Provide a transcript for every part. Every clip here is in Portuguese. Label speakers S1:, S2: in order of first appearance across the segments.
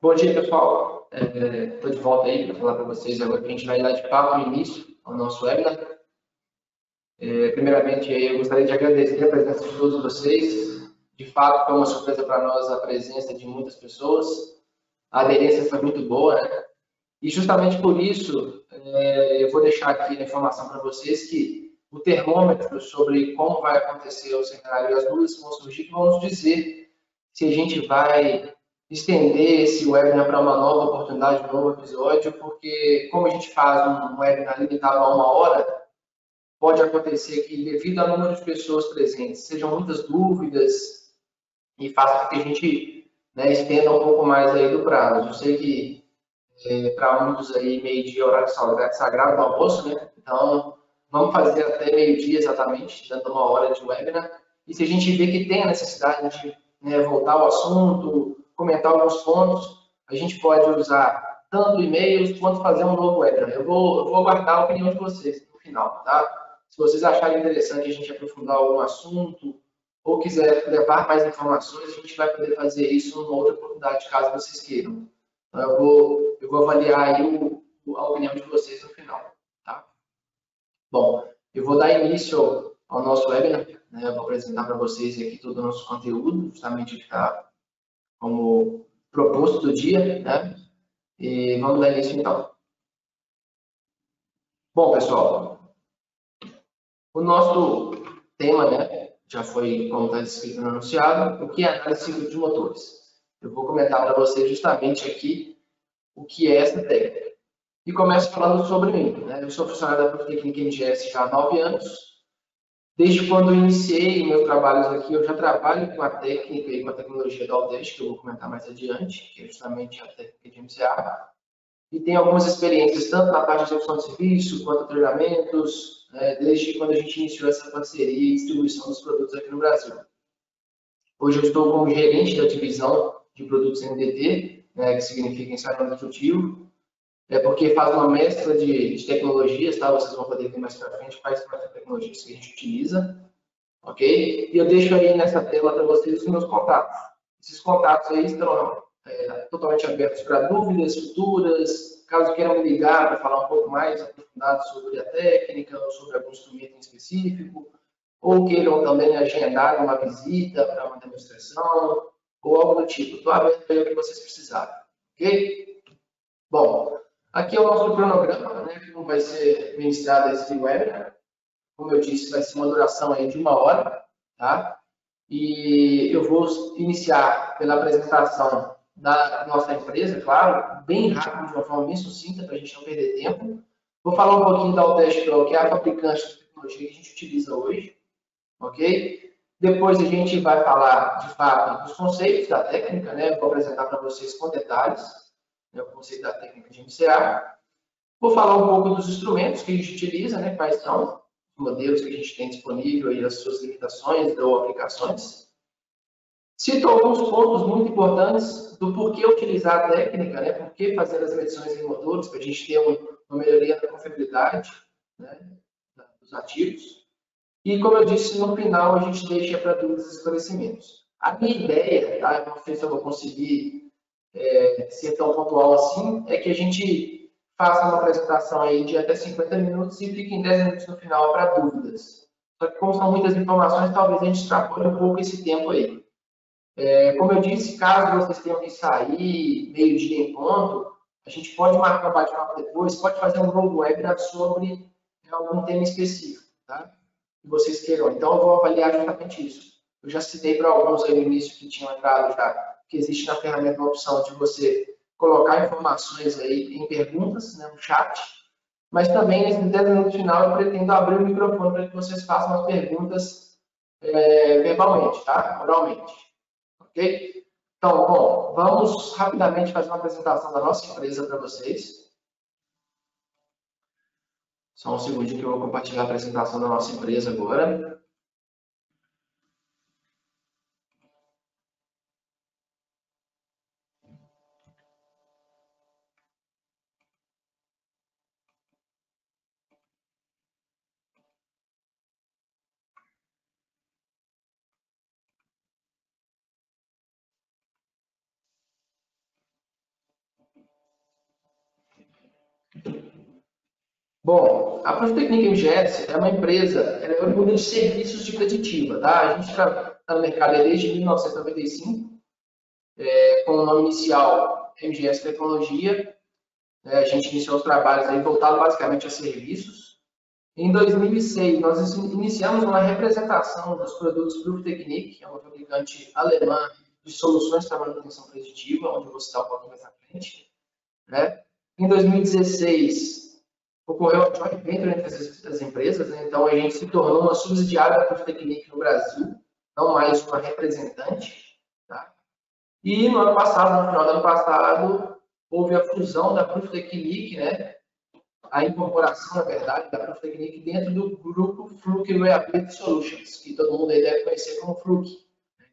S1: Bom dia, pessoal. Estou de volta aí para falar para vocês agora que a gente vai dar de papo no início ao nosso webinar. Primeiramente, eu gostaria de agradecer a presença de todos vocês. De fato, foi uma surpresa para nós a presença de muitas pessoas. A aderência foi muito boa, né? E justamente por isso, eu vou deixar aqui a informação para vocês que o termômetro sobre como vai acontecer o seminário e as dúvidas que vão surgir, que vão nos dizer se a gente vai estender esse webinar para uma nova oportunidade, um novo episódio, porque como a gente faz um webinar limitado a 1 hora, pode acontecer que, devido ao número de pessoas presentes, sejam muitas dúvidas e faça com que a gente, né, estenda um pouco mais aí do prazo. Eu sei que para muitos aí meio-dia horário sagrado do almoço, né? Então vamos fazer até meio-dia exatamente, dando 1 hora de webinar. E se a gente vê que tem a necessidade de, né, voltar ao assunto, comentar alguns pontos, a gente pode usar tanto e-mails quanto fazer um novo webinar. Eu vou aguardar a opinião de vocês no final, tá? Se vocês acharem interessante a gente aprofundar algum assunto ou quiser levar mais informações, a gente vai poder fazer isso numa outra oportunidade, caso vocês queiram. Então, eu vou avaliar aí a opinião de vocês no final, tá? Bom, eu vou dar início ao nosso webinar, né? Eu vou apresentar para vocês aqui todo o nosso conteúdo, justamente o que está como proposto do dia, né? E vamos dar início então. Bom, pessoal, o nosso tema, né, já foi, como está descrito no anunciado, o que é análise de ciclo de motores. Eu vou comentar para vocês justamente aqui o que é essa técnica. E começo falando sobre mim, né? Eu sou funcionário da Politécnica MGS já há 9 anos. Desde quando eu iniciei meus trabalhos aqui, eu já trabalho com a técnica e com a tecnologia da Aldez, que eu vou comentar mais adiante, que é justamente a técnica de MCA. E tenho algumas experiências, tanto na parte de execução de serviço, quanto treinamentos, né, desde quando a gente iniciou essa parceria e distribuição dos produtos aqui no Brasil. Hoje eu estou como gerente da divisão de produtos NDT, né, que significa ensaio destrutivo, porque faz uma mescla de tecnologias, tá? Vocês vão poder ver mais para frente quais são as tecnologias que a gente utiliza, ok? E eu deixo aí nessa tela para vocês os meus contatos. Esses contatos aí estão totalmente abertos para dúvidas futuras, caso queiram me ligar para falar um pouco mais aprofundado sobre a técnica ou sobre algum instrumento em específico, ou queiram também agendar uma visita para uma demonstração, ou algo do tipo. Estou aberto aí ao que vocês precisarem, ok? Bom, aqui é o nosso cronograma, né, como vai ser ministrado esse webinar. Como eu disse, vai ser uma duração aí de 1 hora, tá? E eu vou iniciar pela apresentação da nossa empresa, claro, bem rápido, de uma forma bem sucinta, para a gente não perder tempo. Vou falar um pouquinho da Autodesk Pro, que é a fabricante de tecnologia que a gente utiliza hoje, ok? Depois a gente vai falar, de fato, dos conceitos da técnica, né? Vou apresentar para vocês com detalhes, né, o conceito da técnica de MCA. Vou falar um pouco dos instrumentos que a gente utiliza, né? Quais são os modelos que a gente tem disponível e as suas limitações ou aplicações. Cito alguns pontos muito importantes do porquê utilizar a técnica, né? Por que fazer as medições em motores, para a gente ter uma melhoria da confiabilidade, né, dos ativos. E, como eu disse, no final a gente deixa para dúvidas e esclarecimentos. A minha ideia, tá? Eu não sei se eu vou conseguir ser tão pontual assim, é que a gente faça uma apresentação aí de até 50 minutos e fique em 10 minutos no final para dúvidas. Só que, como são muitas informações, talvez a gente extrapole um pouco esse tempo aí. Como eu disse, caso vocês tenham que sair meio-dia em ponto, a gente pode marcar um bate-papo depois, pode fazer um novo webinar sobre algum tema específico, tá? Que vocês queiram. Então, eu vou avaliar justamente isso. Eu já citei para alguns aí no início que tinham entrado já, que existe na ferramenta uma opção de você colocar informações aí em perguntas, né, no chat, mas também, nesses 10 minutos final, eu pretendo abrir o microfone para que vocês façam as perguntas verbalmente, tá? Oralmente. Ok? Então, bom, vamos rapidamente fazer uma apresentação da nossa empresa para vocês. Só um segundinho que eu vou compartilhar a apresentação da nossa empresa agora. Bom, a Profitecnica MGS é uma empresa, ela é oriunda de serviços de preditiva, tá? A gente está no mercado desde 1995, com o nome inicial MGS Tecnologia. A gente iniciou os trabalhos aí voltados basicamente a serviços. Em 2006, nós iniciamos uma representação dos produtos Prüftechnik, que é uma fabricante alemã de soluções para manutenção preditiva, onde eu vou citar um pouquinho mais à frente. Né? Em 2016, ocorreu a joint venture entre as empresas, né? Então a gente se tornou uma subsidiária da Prüftechnik no Brasil, não mais uma representante. Tá? E no ano passado, no final do ano passado, houve a fusão da Prüftechnik, né? A incorporação, na verdade, da Prüftechnik dentro do grupo Fluke Reliability Solutions, que todo mundo aí deve conhecer como Fluke.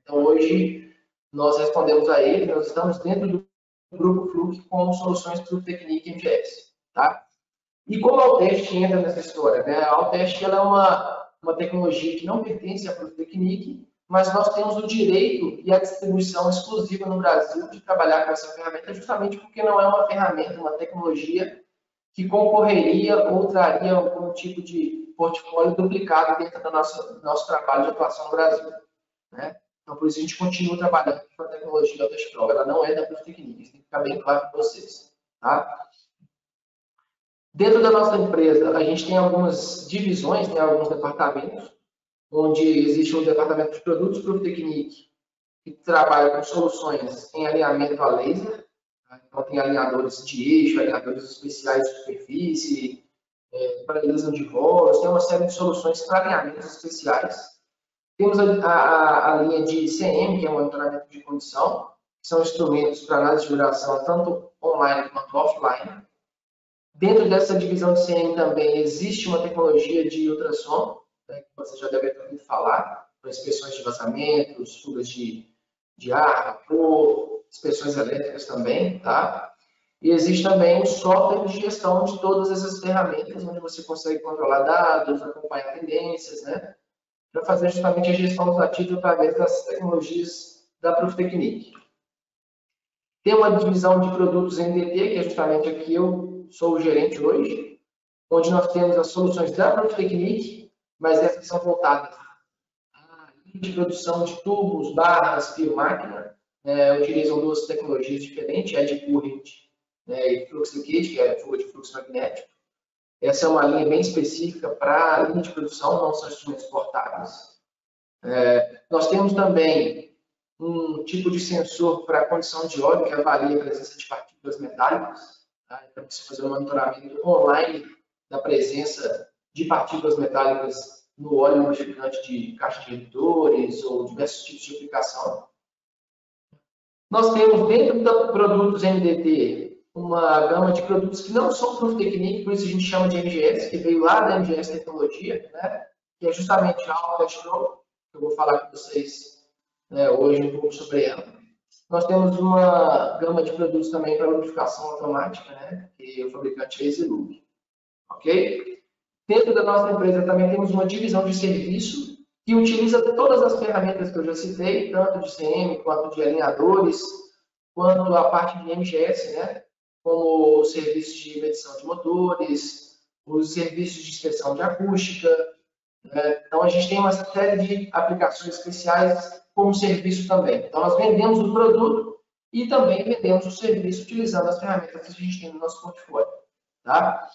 S1: Então, hoje, nós respondemos a ele, nós estamos dentro do grupo Fluke com soluções Prüftechnik MGS. Tá? E como a Altest entra nessa história? Né? A Altest ela é uma tecnologia que não pertence à Prüftechnik, mas nós temos o direito e a distribuição exclusiva no Brasil de trabalhar com essa ferramenta, justamente porque não é uma ferramenta, uma tecnologia que concorreria ou traria algum tipo de portfólio duplicado dentro do nosso trabalho de atuação no Brasil. Né? Então, por isso a gente continua trabalhando com a tecnologia da Altest Pro. Ela não é da Prüftechnik, isso tem que ficar bem claro para vocês. Tá? Dentro da nossa empresa, a gente tem algumas divisões, né, alguns departamentos, onde existe um departamento de produtos Prüftechnik, que trabalha com soluções em alinhamento a laser. Tá? Então, tem alinhadores de eixo, alinhadores especiais de superfície, paralelismo de voos, tem uma série de soluções para alinhamentos especiais. Temos a linha de CM, que é monitoramento de condição, que são instrumentos para análise de vibração, tanto online quanto offline. Dentro dessa divisão de CM também existe uma tecnologia de ultrassom, né, que você já deve ter ouvido falar, para inspeções de vazamentos, fugas de ar, vapor, inspeções elétricas também, tá? E existe também o software de gestão de todas essas ferramentas, onde você consegue controlar dados, acompanhar tendências, né? Para fazer justamente a gestão dos ativos através das tecnologias da Prüftechnik. Tem uma divisão de produtos MDT, que é justamente aqui eu sou o gerente hoje, onde nós temos as soluções da Prüftechnik, mas essas são voltadas à linha de produção de tubos, barras, fio máquina, utilizam duas tecnologias diferentes, eddy current, né, e flux leakage, que é fuga de fluxo magnético. Essa é uma linha bem específica para a linha de produção, não são instrumentos portáteis. Nós temos também um tipo de sensor para a condição de óleo que avalia a presença de partículas metálicas. Tá? Então, você fazer um monitoramento online da presença de partículas metálicas no óleo lubrificante de caixa de redutores ou diversos tipos de aplicação. Nós temos dentro dos produtos MDT uma gama de produtos que não são Prüftechnik, por isso a gente chama de MGS, que veio lá da MGS Tecnologia, né? Que é justamente a Altest Pro, que eu vou falar com vocês, né, hoje um pouco sobre ela. Nós temos uma gama de produtos também para lubrificação automática, né? Que é o fabricante Easylube. Ok? Dentro da nossa empresa também temos uma divisão de serviço que utiliza todas as ferramentas que eu já citei, tanto de CM quanto de alinhadores, quanto a parte de MGS, né? Como os serviços de medição de motores, os serviços de inspeção de acústica. Né? Então, a gente tem uma série de aplicações especiais como serviço também. Então, nós vendemos o produto e também vendemos o serviço utilizando as ferramentas que a gente tem no nosso portfólio. Tá?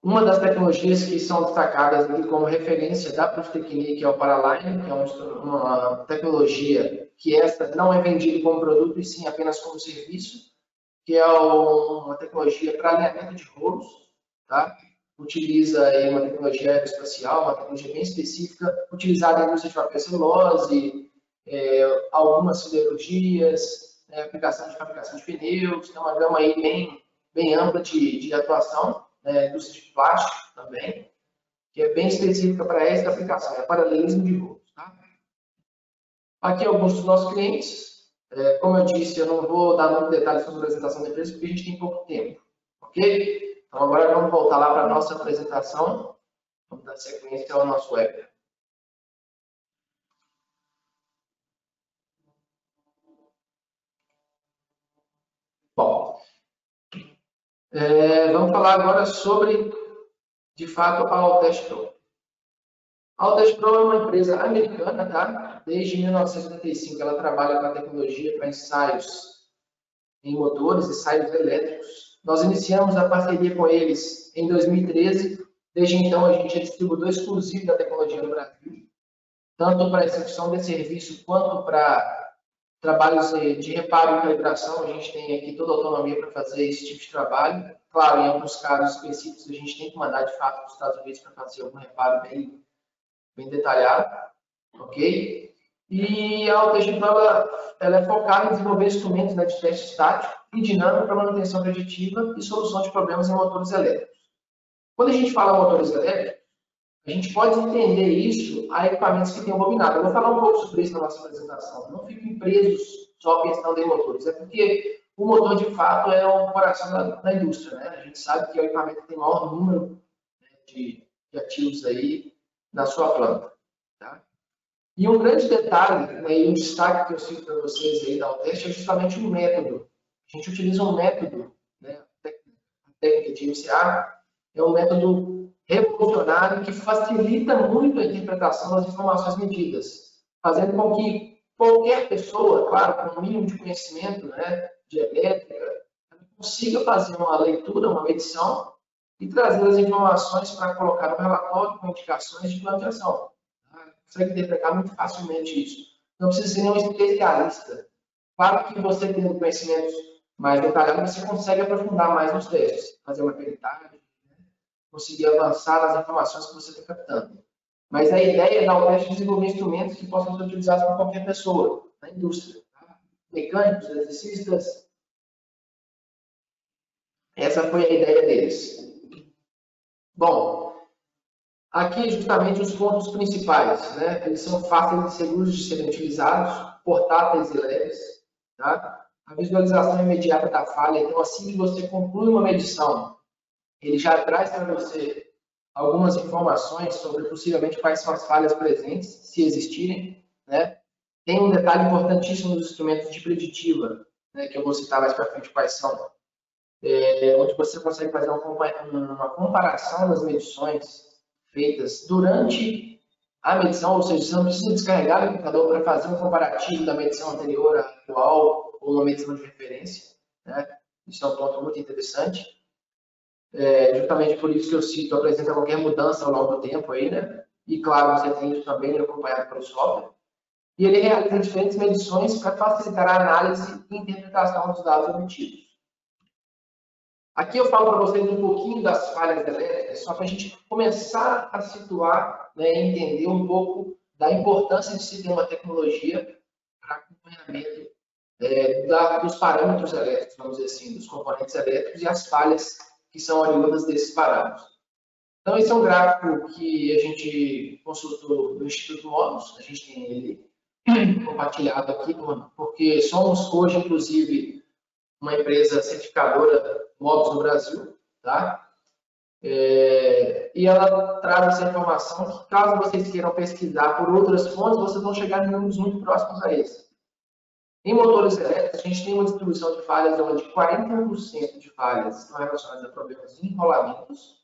S1: Uma das tecnologias que são destacadas aqui como referência da Prüftechnik é o Paraline, que é uma tecnologia que essa não é vendida como produto e sim apenas como serviço, que é uma tecnologia para alinhamento de rolos, tá? Utiliza aí uma tecnologia aeroespacial, uma tecnologia bem específica, utilizada em indústria de papel celulose, algumas siderurgias, aplicação de fabricação de pneus, tem uma gama aí bem ampla de atuação, indústria de plástico também, que é bem específica para essa aplicação, é paralelismo de rolos. Tá? Aqui alguns dos nossos clientes. Como eu disse, eu não vou dar muito detalhes sobre a apresentação da empresa, porque a gente tem pouco tempo. Ok? Então, agora vamos voltar lá para a nossa apresentação. Vamos dar sequência ao nosso webinar. Bom, Vamos falar agora sobre, de fato, a Altest Pro. A Altest Pro é uma empresa americana, tá? Desde 1985 ela trabalha com a tecnologia para ensaios em motores, ensaios elétricos. Nós iniciamos a parceria com eles em 2013. Desde então a gente é distribuidor exclusivo da tecnologia no Brasil, tanto para a execução de serviço quanto para trabalhos de reparo e calibração. A gente tem aqui toda a autonomia para fazer esse tipo de trabalho. Claro, em alguns casos específicos a gente tem que mandar de fato para os Estados Unidos para fazer algum reparo bem detalhado, ok? E a Altest Pro ela é focada em desenvolver instrumentos, né, de teste estático e dinâmico para manutenção preditiva e solução de problemas em motores elétricos. Quando a gente fala motores elétricos, a gente pode entender isso a equipamentos que têm bobinado. Eu vou falar um pouco sobre isso na nossa apresentação. Não fiquem presos só pensando em motores, é porque o motor, de fato, é o coração da indústria, né? A gente sabe que é o equipamento que tem o maior número, né, de ativos aí na sua planta, tá? E um grande detalhe, né, e um destaque que eu cito para vocês aí da Altest é justamente o método. A gente utiliza um método, né, a técnica de MCA, é um método revolucionário que facilita muito a interpretação das informações medidas, fazendo com que qualquer pessoa, claro, com um mínimo de conhecimento, né, de elétrica, consiga fazer uma leitura, uma medição e trazer as informações para colocar no relatório com indicações de plano de ação. Consegue interpretar muito facilmente isso. Não precisa ser nenhum especialista. Claro que você tendo conhecimentos mais detalhados, você consegue aprofundar mais nos testes, fazer uma peritagem, né? Conseguir avançar nas informações que você está captando. Mas a ideia é dar o teste de desenvolver instrumentos que possam ser utilizados por qualquer pessoa na indústria. Tá? Mecânicos, eletricistas. Essa foi a ideia deles. Bom, aqui justamente os pontos principais, né? Eles são fáceis e seguros de serem utilizados, portáteis e leves, tá? A visualização imediata da falha, então assim que você conclui uma medição, ele já traz para você algumas informações sobre possivelmente quais são as falhas presentes, se existirem, né? Tem um detalhe importantíssimo nos instrumentos de preditiva, né, que eu vou citar mais para frente quais são, onde você consegue fazer uma comparação das medições feitas durante a medição, ou seja, você não precisa descarregar o computador para fazer um comparativo da medição anterior à atual ou uma medição de referência, né? Isso é um ponto muito interessante. Justamente por isso que eu cito, apresenta qualquer mudança ao longo do tempo aí, né? E claro, você tem isso também acompanhado pelo software. E ele realiza diferentes medições para facilitar a análise e interpretação dos dados obtidos. Aqui eu falo para vocês um pouquinho das falhas elétricas, só para a gente começar a situar, né, e entender um pouco da importância de se ter uma tecnologia para acompanhamento dos parâmetros elétricos, vamos dizer assim, dos componentes elétricos e as falhas que são oriundas desses parâmetros. Então, esse é um gráfico que a gente consultou no Instituto Modus, a gente tem ele compartilhado aqui, porque somos hoje, inclusive, uma empresa certificadora Modus no Brasil, tá? E ela traz essa informação que, caso vocês queiram pesquisar por outras fontes, vocês vão chegar em números muito próximos a esse. Em motores elétricos, a gente tem uma distribuição de falhas onde 41% de falhas estão relacionadas a problemas de enrolamentos,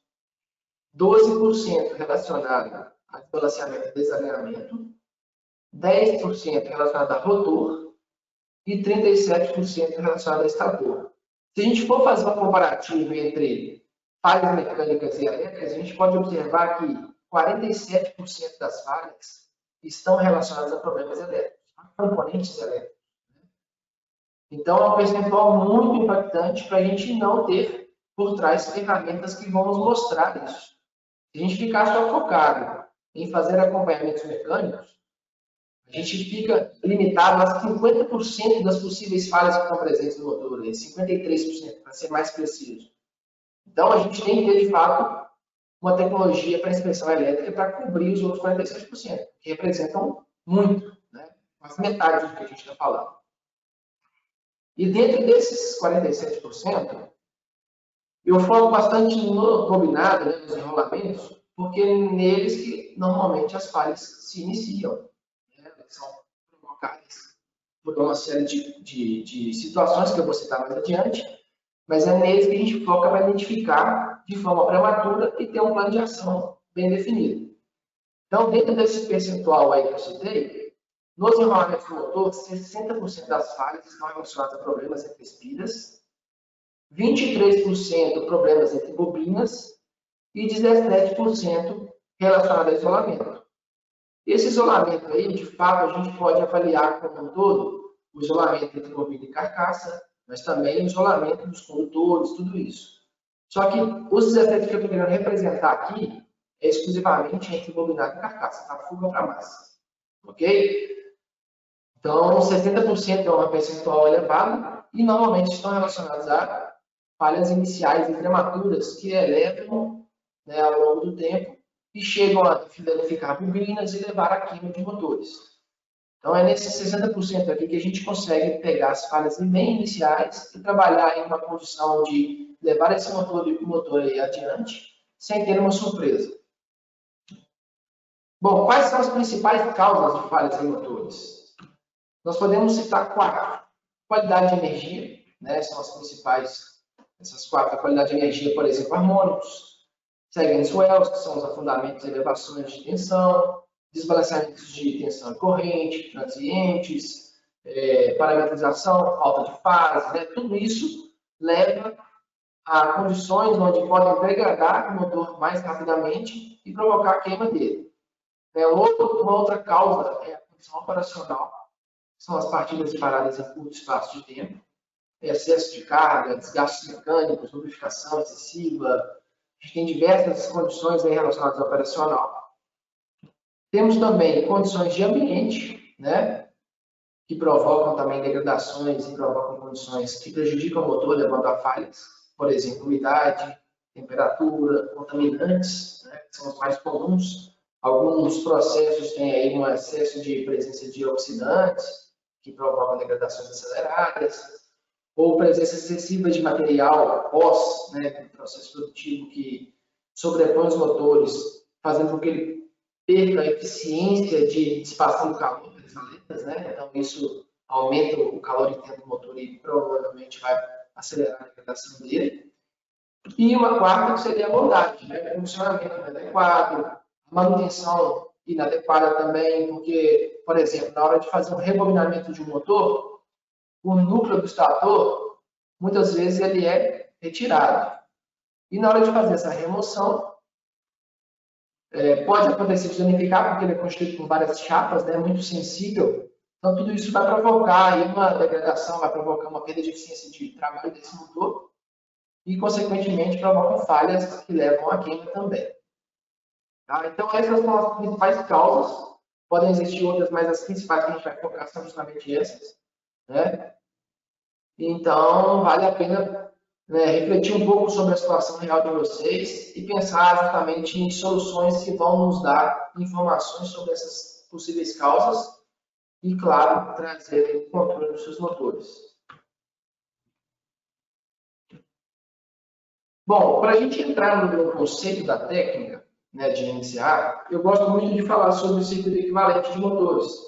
S1: 12% relacionado a desbalanceamento e desalinhamento, 10% relacionado a rotor e 37% relacionado a estator. Se a gente for fazer uma comparativa entre falhas mecânicas e elétricas, a gente pode observar que 47% das falhas estão relacionadas a problemas elétricos, a componentes elétricos. Então, é um percentual muito impactante para a gente não ter por trás ferramentas que vão nos mostrar isso. Se a gente ficar só focado em fazer acompanhamentos mecânicos, a gente fica limitado a 50% das possíveis falhas que estão presentes no motor, 53%, para ser mais preciso. Então, a gente tem que ter, de fato, uma tecnologia para inspeção elétrica para cobrir os outros 47%, que representam muito, né? Quase metade do que a gente está falando. E dentro desses 47%, eu foco bastante no bobinado, né, nos enrolamentos, porque neles que normalmente as falhas se iniciam. Né? São provocadas por uma série de situações que eu vou citar mais adiante. Mas é neles que a gente foca para identificar de forma prematura e ter um plano de ação bem definido. Então, dentro desse percentual aí que eu citei, nos enrolamentos do motor, 60% das falhas estão relacionadas a problemas entre espiras, 23% problemas entre bobinas e 17% relacionado a isolamento. Esse isolamento aí, de fato, a gente pode avaliar como um todo o isolamento entre bobina e carcaça, mas também o isolamento dos condutores, tudo isso. Só que os 17 que eu estou querendo representar aqui é exclusivamente entre bobinado e carcaça, tá? Fuga para massa. Ok? Então, 70% é um percentual elevado e normalmente estão relacionados a falhas iniciais e prematuras que elevam, né, ao longo do tempo e chegam a danificar bobinas e levar a queima de motores. Então, é nesses 60% aqui que a gente consegue pegar as falhas bem iniciais e trabalhar em uma condição de levar esse motor aí adiante sem ter uma surpresa. Bom, quais são as principais causas de falhas em motores? Nós podemos citar 4. Qualidade de energia, né, são as principais, essas 4. A qualidade de energia, por exemplo, harmônicos, seguem swells, que são os afundamentos e elevações de tensão, desbalanceamentos de tensão e corrente, transientes, parametrização, falta de fase, né, tudo isso leva a condições onde podem degradar o motor mais rapidamente e provocar a queima dele. Uma outra causa é a condição operacional, são as partidas e paradas em curto espaço de tempo, excesso de carga, desgastes mecânicos, lubrificação excessiva. A gente tem diversas condições aí relacionadas ao operacional. Temos também condições de ambiente, né, que provocam também degradações e provocam condições que prejudicam o motor, levando a falhas. Por exemplo, umidade, temperatura, contaminantes, né, que são os mais comuns. Alguns processos têm aí um excesso de presença de oxidantes, que provocam degradações aceleradas, ou presença excessiva de material pós, né, do processo produtivo que sobrepõe os motores, fazendo com que ele perca a eficiência de dissipação do calor pelas aletas, né? Então, isso aumenta o calor interno do motor e provavelmente vai acelerar a degradação dele. E uma quarta que seria a bondade, né? O funcionamento inadequado, manutenção inadequada também, porque, por exemplo, na hora de fazer um rebobinamento de um motor, o núcleo do estator, muitas vezes ele é retirado. E na hora de fazer essa remoção, pode acontecer de danificar, porque ele é constituído por várias chapas, né, muito sensível. Então, tudo isso vai provocar aí uma degradação, vai provocar uma perda de eficiência de trabalho desse motor e, consequentemente, provocam falhas que levam à queima também. Tá? Então, essas são as principais causas. Podem existir outras, mas as principais que a gente vai focar são justamente essas. Né? Então, vale a pena, né, refletir um pouco sobre a situação real de vocês e pensar justamente em soluções que vão nos dar informações sobre essas possíveis causas e, claro, trazer o controle dos seus motores. Bom, para a gente entrar no conceito da técnica, né, de iniciar, eu gosto muito de falar sobre o circuito equivalente de motores.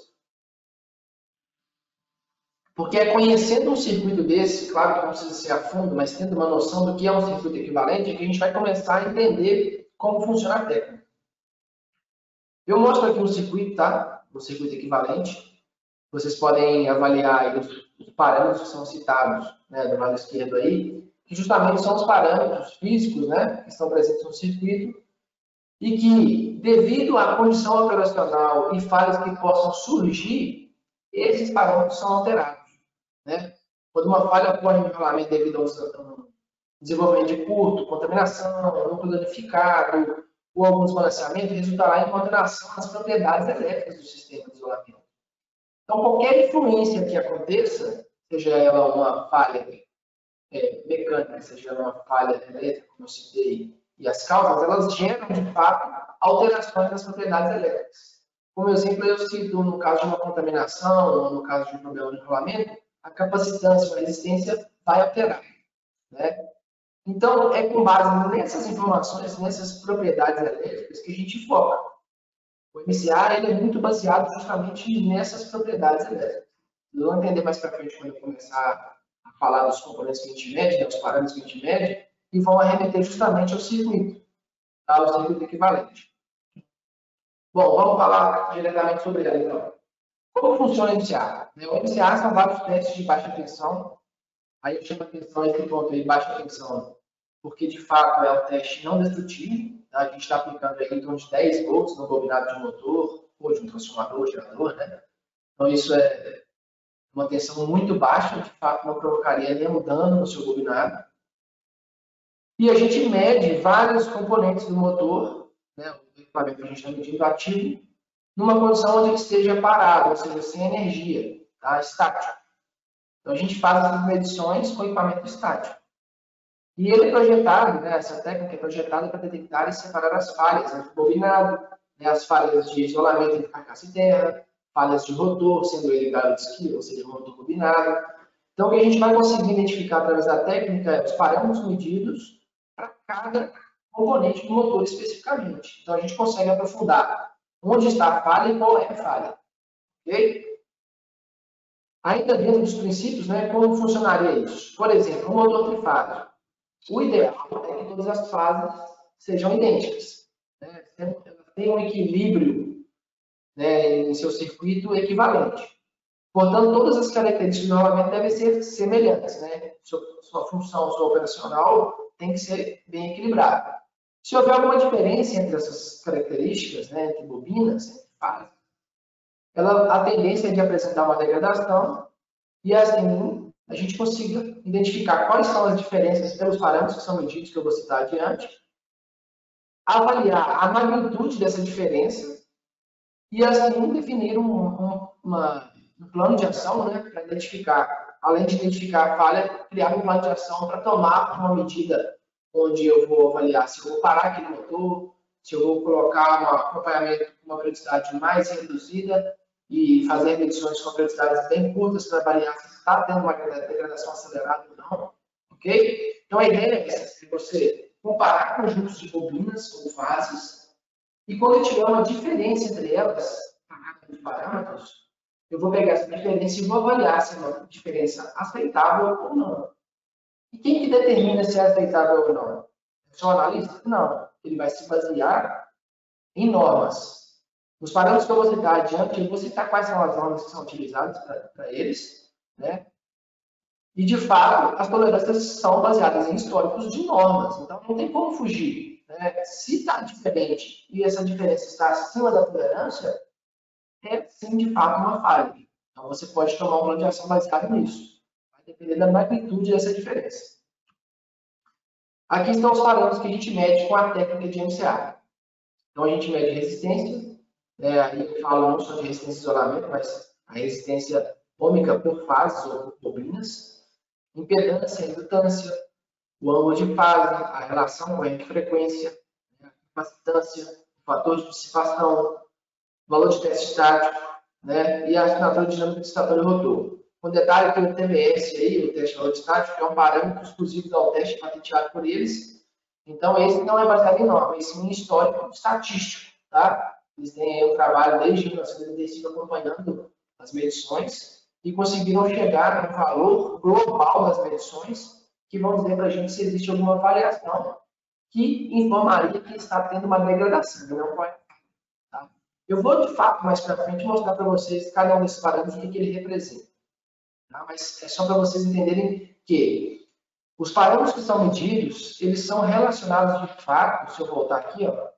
S1: Porque é conhecendo um circuito desse, claro que não precisa ser a fundo, mas tendo uma noção do que é um circuito equivalente, é que a gente vai começar a entender como funciona a técnica. Eu mostro aqui um circuito, tá? Um circuito equivalente. Vocês podem avaliar aí os parâmetros que são citados, né, do lado esquerdo aí, que justamente são os parâmetros físicos, né, que estão presentes no circuito e que, devido à condição operacional e falhas que possam surgir, esses parâmetros são alterados. Né? Quando uma falha ocorre no enrolamento devido a um desenvolvimento de curto, contaminação, núcleo danificado ou algum desbalanceamento, resultará em uma alteração nas propriedades elétricas do sistema de isolamento. Então, qualquer influência que aconteça, seja ela uma falha mecânica, seja ela uma falha elétrica, como eu citei, e as causas, elas geram, de fato, alterações nas propriedades elétricas. Como exemplo, eu cito no caso de uma contaminação ou no caso de um problema de enrolamento, a capacitância ou a resistência vai alterar. Né? Então, é com base nessas informações, nessas propriedades elétricas que a gente foca. O MCA ele é muito baseado justamente nessas propriedades elétricas. Eu vou entender mais para frente quando eu começar a falar dos componentes que a gente mede, né, os parâmetros que a gente mede, e vão arremeter justamente ao circuito, tá? Ao circuito equivalente. Bom, vamos falar diretamente sobre ela, então. Como funciona o MCA? O MCA são vários testes de baixa tensão. Aí eu chamo a atenção esse ponto aí, baixa tensão, porque de fato é um teste não destrutivo. Tá? A gente está aplicando aí em torno de 10 volts no bobinado de um motor, ou de um transformador, gerador, né? Então isso é uma tensão muito baixa, de fato não provocaria nenhum dano no seu bobinado. E a gente mede vários componentes do motor, né? O equipamento que a gente está medindo ativo, numa condição onde ele esteja parado, ou seja, sem energia, tá? Estático. Então a gente faz essas medições com equipamento estático. E ele é projetado, né, essa técnica é projetada para detectar e separar as falhas do bobinado, né, as falhas de isolamento entre carcaça e terra, falhas de rotor, sendo ele galho de esquilo, ou seja, rotor bobinado. Então, o que a gente vai conseguir identificar através da técnica é os parâmetros medidos para cada componente do motor especificamente. Então, a gente consegue aprofundar onde está a falha e qual é a falha. Ok? Ainda dentro dos princípios, né, como funcionaria isso? Por exemplo, um motor trifásico. O ideal é que todas as fases sejam idênticas. Né? Tem um equilíbrio, né, em seu circuito equivalente. Portanto, todas as características normalmente devem ser semelhantes. Né? Sua função, sua operacional tem que ser bem equilibrada. Se houver alguma diferença entre essas características, né, entre bobinas, entre fases, a tendência é de apresentar uma degradação e assim a gente consiga identificar quais são as diferenças pelos parâmetros que são medidos, que eu vou citar adiante, avaliar a magnitude dessa diferença e assim definir um plano de ação, né, para identificar, além de identificar a falha, criar um plano de ação para tomar uma medida onde eu vou avaliar se eu vou parar aquele motor, se eu vou colocar um acompanhamento com uma periodicidade mais reduzida e fazer medições com periodicidades bem curtas para avaliar se está tendo uma degradação acelerada ou não, ok? Então a ideia é essa, você comparar conjuntos de bobinas ou fases e quando tiver uma diferença entre elas, de parâmetros, eu vou pegar essa diferença e vou avaliar se é uma diferença aceitável ou não. E quem que determina se é aceitável ou não? É só o analista? Não. Ele vai se basear em normas. Os parâmetros que eu vou citar adiante, eu vou citar quais são as normas que são utilizadas para eles, né? E, de fato, as tolerâncias são baseadas em históricos de normas, então não tem como fugir. Né? Se está diferente e essa diferença está acima da tolerância, é sim, de fato, uma falha. Então, você pode tomar um plano de ação baseado nisso. Vai depender da magnitude dessa diferença. Aqui estão os parâmetros que a gente mede com a técnica de MCA. Então, a gente mede resistência, né? Aí eu falo não só de resistência e isolamento, mas a resistência ômica por fases ou por bobinas, impedância, indutância, o ângulo de fase, a relação corrente-frequência, a capacitância, o fator de dissipação, o valor de teste estático, né? E a assinatura dinâmica de estator e rotor. Com detalhe que o TVS aí, o teste de valor estático, é um parâmetro exclusivo ao teste patenteado por eles. Então, esse não é baseado em norma, esse é um histórico estatístico, tá? Eles têm aí um trabalho desde 1985 acompanhando as medições e conseguiram chegar no valor global das medições que vão dizer para a gente se existe alguma variação que informaria que está tendo uma degradação, não pode. Tá? Eu vou, de fato, mais para frente, mostrar para vocês cada um desses parâmetros, o que ele representa. Tá? Mas é só para vocês entenderem que os parâmetros que são medidos, eles são relacionados, de fato, se eu voltar aqui, ó,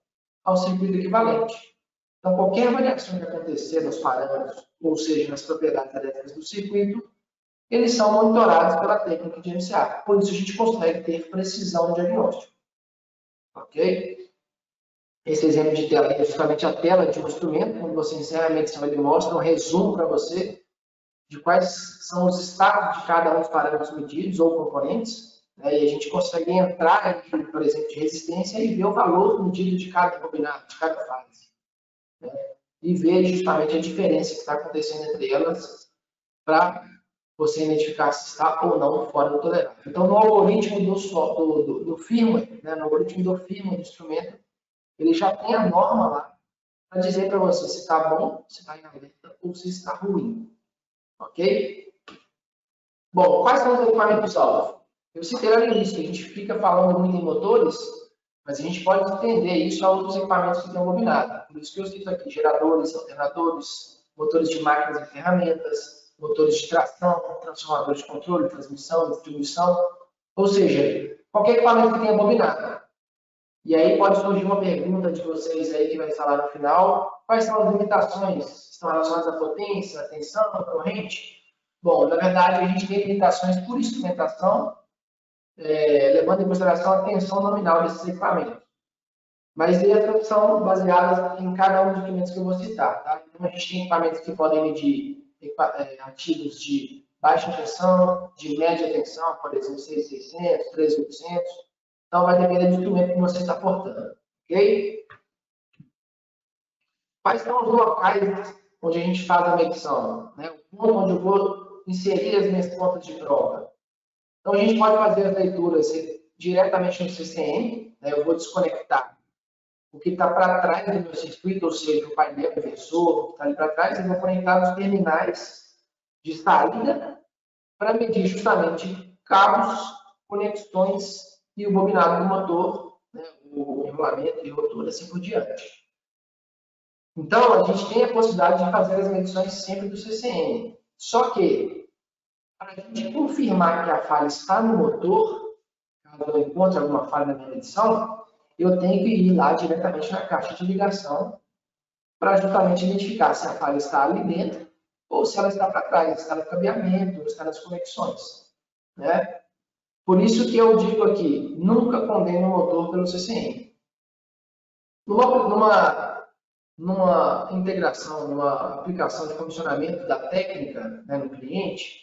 S1: ao circuito equivalente. Então, qualquer variação que acontecer nos parâmetros, ou seja, nas propriedades elétricas do circuito, eles são monitorados pela técnica de MCA. Por isso, a gente consegue ter precisão no diagnóstico. Ok? Esse exemplo de tela é justamente a tela de um instrumento. Quando você encerra a medição, ele mostra um resumo para você de quais são os estados de cada um dos parâmetros medidos ou componentes. Né? E a gente consegue entrar aqui, por exemplo, de resistência e ver o valor medido de cada combinado, de cada fase. Né? E ver justamente a diferença que está acontecendo entre elas para você identificar se está ou não fora do tolerável. Então, no algoritmo do firmware, né, no algoritmo do firmware do instrumento, ele já tem a norma lá para dizer para você se está bom, se está em alerta ou se está ruim. Ok? Bom, quais são os equipamentos-alvo? Eu citei lá no início, a gente fica falando muito em motores, mas a gente pode estender isso a outros equipamentos que têm bobinado. Por isso que eu cito aqui geradores, alternadores, motores de máquinas e ferramentas, motores de tração, transformadores de controle, transmissão, distribuição, ou seja, qualquer equipamento que tenha bobinado. E aí pode surgir uma pergunta de vocês aí que vai falar no final, quais são as limitações que estão relacionadas à potência, à tensão, à corrente? Bom, na verdade, a gente tem limitações por instrumentação, levando em consideração a tensão nominal desses equipamentos. Mas essas são baseadas em cada um dos equipamentos que eu vou citar. Tá? Então, a gente tem equipamentos que podem medir artigos de baixa tensão, de média tensão, por exemplo, 6.600, 3.800. Então, vai depender do instrumento que você está portando. Ok? Quais são os locais onde a gente faz a medição? Né? O ponto onde eu vou inserir as minhas pontas de prova. Então, a gente pode fazer as leituras diretamente no CCM. Né? Eu vou desconectar o que está para trás do meu circuito, ou seja, o painel, o inversor, o que está ali para trás, e vou conectar nos terminais de saída para medir justamente cabos, conexões e o bobinado do motor, né? O enrolamento e rotor, assim por diante. Então, a gente tem a possibilidade de fazer as medições sempre do CCM. Só que, para a gente confirmar que a falha está no motor, caso eu encontre alguma falha na minha medição, eu tenho que ir lá diretamente na caixa de ligação para justamente identificar se a falha está ali dentro ou se ela está para trás, se está no cabeamento, ou está nas conexões. Né? Por isso que eu digo aqui, nunca condene o motor pelo CCM. Numa integração, numa aplicação de funcionamento da técnica, né, no cliente,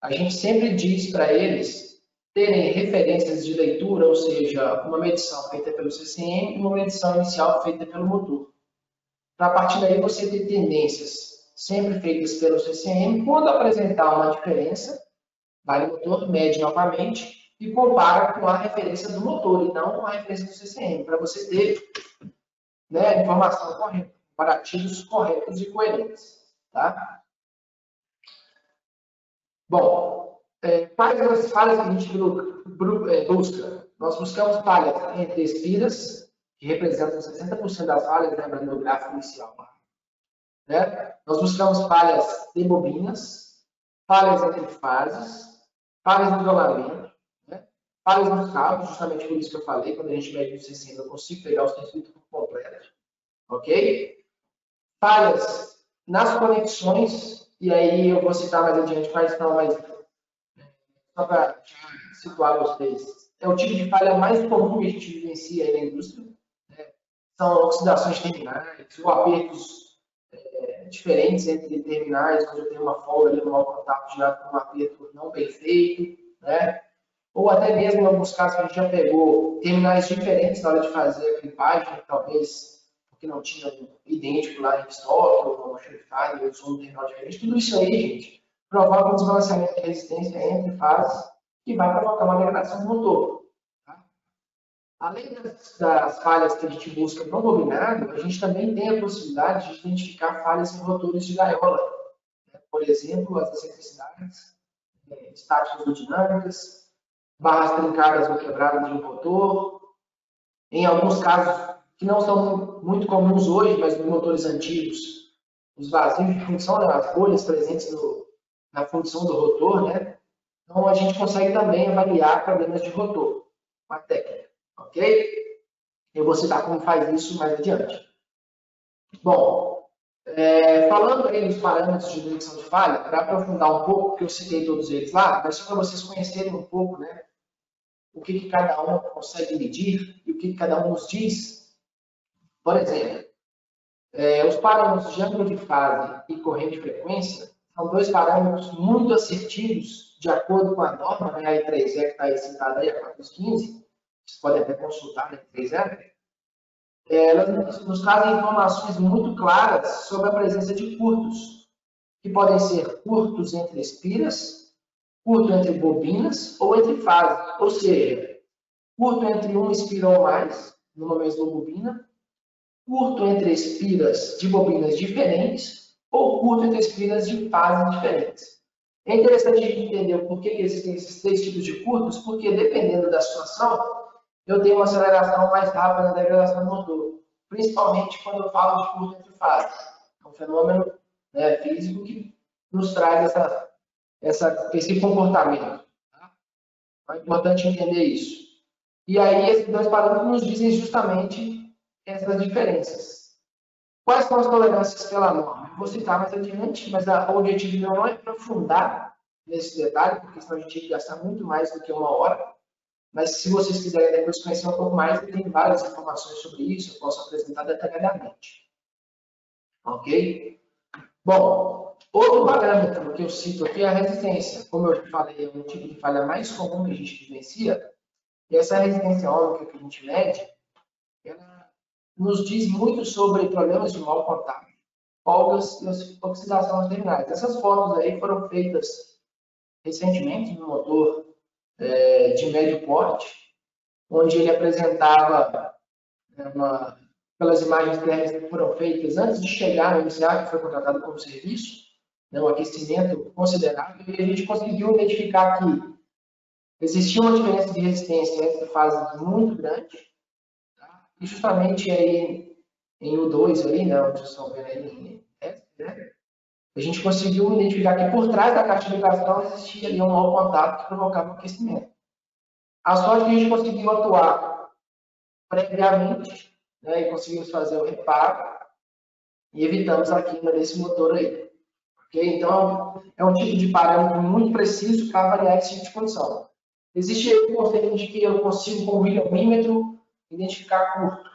S1: a gente sempre diz para eles terem referências de leitura, ou seja, uma medição feita pelo CCM e uma medição inicial feita pelo motor. Para a partir daí você ter tendências sempre feitas pelo CCM, quando apresentar uma diferença, vai no motor, mede novamente e compara com a referência do motor e não com a referência do CCM, para você ter, né, a informação correta, comparativos corretos e coerentes. Tá? Bom, quais as falhas que a gente busca? Nós buscamos falhas entre espiras, que representam 60% das falhas, lembrando do gráfico inicial. Né? Nós buscamos falhas de bobinas, falhas entre fases, falhas de isolamento, né? Falhas nos cabos, justamente por isso que eu falei, quando a gente mede o CCM, eu consigo pegar o circuito por completo. Ok? Falhas nas conexões, e aí eu vou citar mais adiante quais são, mas só para situar vocês, é o tipo de falha mais comum que a gente vivencia aí na indústria. Né? São oxidações terminais, ou apertos diferentes entre terminais, onde eu tenho uma folga ali no mau contato gerado por um aperto não bem feito, né? Ou até mesmo, em alguns casos, que a gente já pegou terminais diferentes na hora de fazer a clipagem, talvez porque não tinha um idêntico lá em estoque, ou uma xerifada, ou um terminal diferente. Tudo isso aí, gente, provoca um desbalanceamento de resistência entre fases que vai provocar uma degradação do motor. Tá? Além das falhas que a gente busca no bobinado, a gente também tem a possibilidade de identificar falhas em rotores de gaiola. Né? Por exemplo, as excentricidades estáticas ou dinâmicas, barras trincadas ou quebradas de um rotor. Em alguns casos, que não são muito comuns hoje, mas nos motores antigos, os vazios de função, né, as bolhas presentes na função do rotor, né? Então, a gente consegue também avaliar problemas de rotor com a técnica, ok? Eu vou citar como faz isso mais adiante. Bom, falando aí dos parâmetros de detecção de falha, para aprofundar um pouco, porque eu citei todos eles lá, mas só para vocês conhecerem um pouco, né? O que cada um consegue medir e o que cada um nos diz. Por exemplo, os parâmetros de ângulo de fase e corrente de frequência são dois parâmetros muito assertivos, de acordo com a norma, né, a I3E que está aí citada aí, a 415, vocês podem até consultar, né, I3E, elas nos trazem informações muito claras sobre a presença de curtos, que podem ser curtos entre espiras, curto entre bobinas ou entre fases, ou seja, curto entre uma espira ou mais, numa mesma bobina, curto entre espiras de bobinas diferentes ou curto entre espiras de fases diferentes. É interessante a gente entender por que existem esses 3 tipos de curtos, porque dependendo da situação, eu tenho uma aceleração mais rápida na degradação do motor, principalmente quando eu falo de curto entre fases. É um fenômeno, né, físico que nos traz esse comportamento. Tá? Então é importante entender isso. E aí, esses 2 parâmetros nos dizem justamente essas diferenças. Quais são as tolerâncias pela norma? Eu vou citar mais adiante, mas o objetivo meu não é aprofundar nesse detalhe, porque senão a gente ia gastar muito mais do que 1 hora. Mas se vocês quiserem depois conhecer um pouco mais, eu tenho várias informações sobre isso, eu posso apresentar detalhadamente. Ok? Bom, outro parâmetro que eu cito aqui é a resistência. Como eu falei, é um tipo de falha mais comum que a gente vivencia. E essa resistência ômica que a gente mede, ela nos diz muito sobre problemas de mau contato, folgas e oxidação nas terminais. Essas fotos aí foram feitas recentemente no motor de médio porte, onde ele apresentava pelas imagens térmicas que foram feitas antes de chegar no MCA, que foi contratado como serviço, um aquecimento considerável, e a gente conseguiu identificar que existia uma diferença de resistência entre fases muito grande, tá? E justamente aí em U2, aí, né, onde vocês estão vendo aí em S, né, a gente conseguiu identificar que por trás da caixa de ligação existia ali um mau contato que provocava o aquecimento. A sorte que a gente conseguiu atuar previamente, né, e conseguimos fazer o reparo e evitamos a queima desse motor aí. Okay? Então, é um tipo de parâmetro muito preciso para avaliar esse tipo de condição. Existe o conceito de que eu consigo, com o milímetro, identificar curto.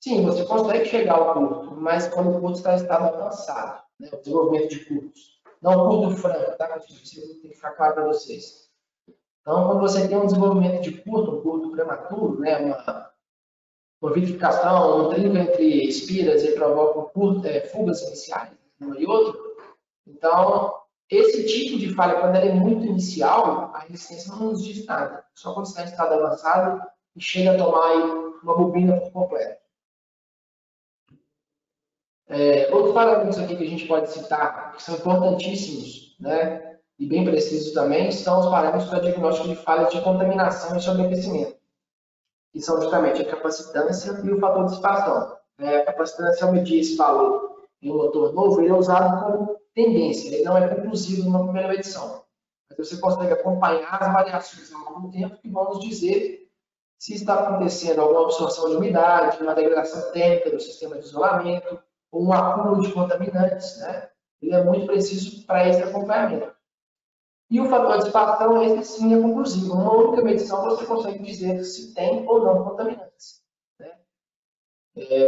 S1: Sim, você consegue chegar ao curto, mas quando o curto está em estado avançado, né, o desenvolvimento de curtos. Não curto franco, tá? Isso tem que ficar claro para vocês. Então, quando você tem um desenvolvimento de curto, um curto prematuro, né, uma vitrificação, um trinco entre espiras e provoca fugas iniciais, um e outro. Então, esse tipo de falha, quando ela é muito inicial, a resistência não nos diz nada. Só quando está em estado avançado e chega a tomar aí uma bobina por completo. Outros parâmetros aqui que a gente pode citar, que são importantíssimos, né, e bem precisos também, são os parâmetros para diagnóstico de falhas de contaminação e sobreaquecimento, que são justamente a capacitância e o fator de dissipação. A capacitância, ao medir esse valor em um motor novo, ele é usado como tendência, ele não é conclusivo numa primeira medição. Mas você consegue acompanhar as variações ao longo do tempo que vão nos dizer se está acontecendo alguma absorção de umidade, uma degradação térmica do sistema de isolamento, ou um acúmulo de contaminantes, né? Ele é muito preciso para esse acompanhamento. E o fator de dissipação, esse sim é conclusivo. Numa única medição você consegue dizer se tem ou não contaminantes. Né?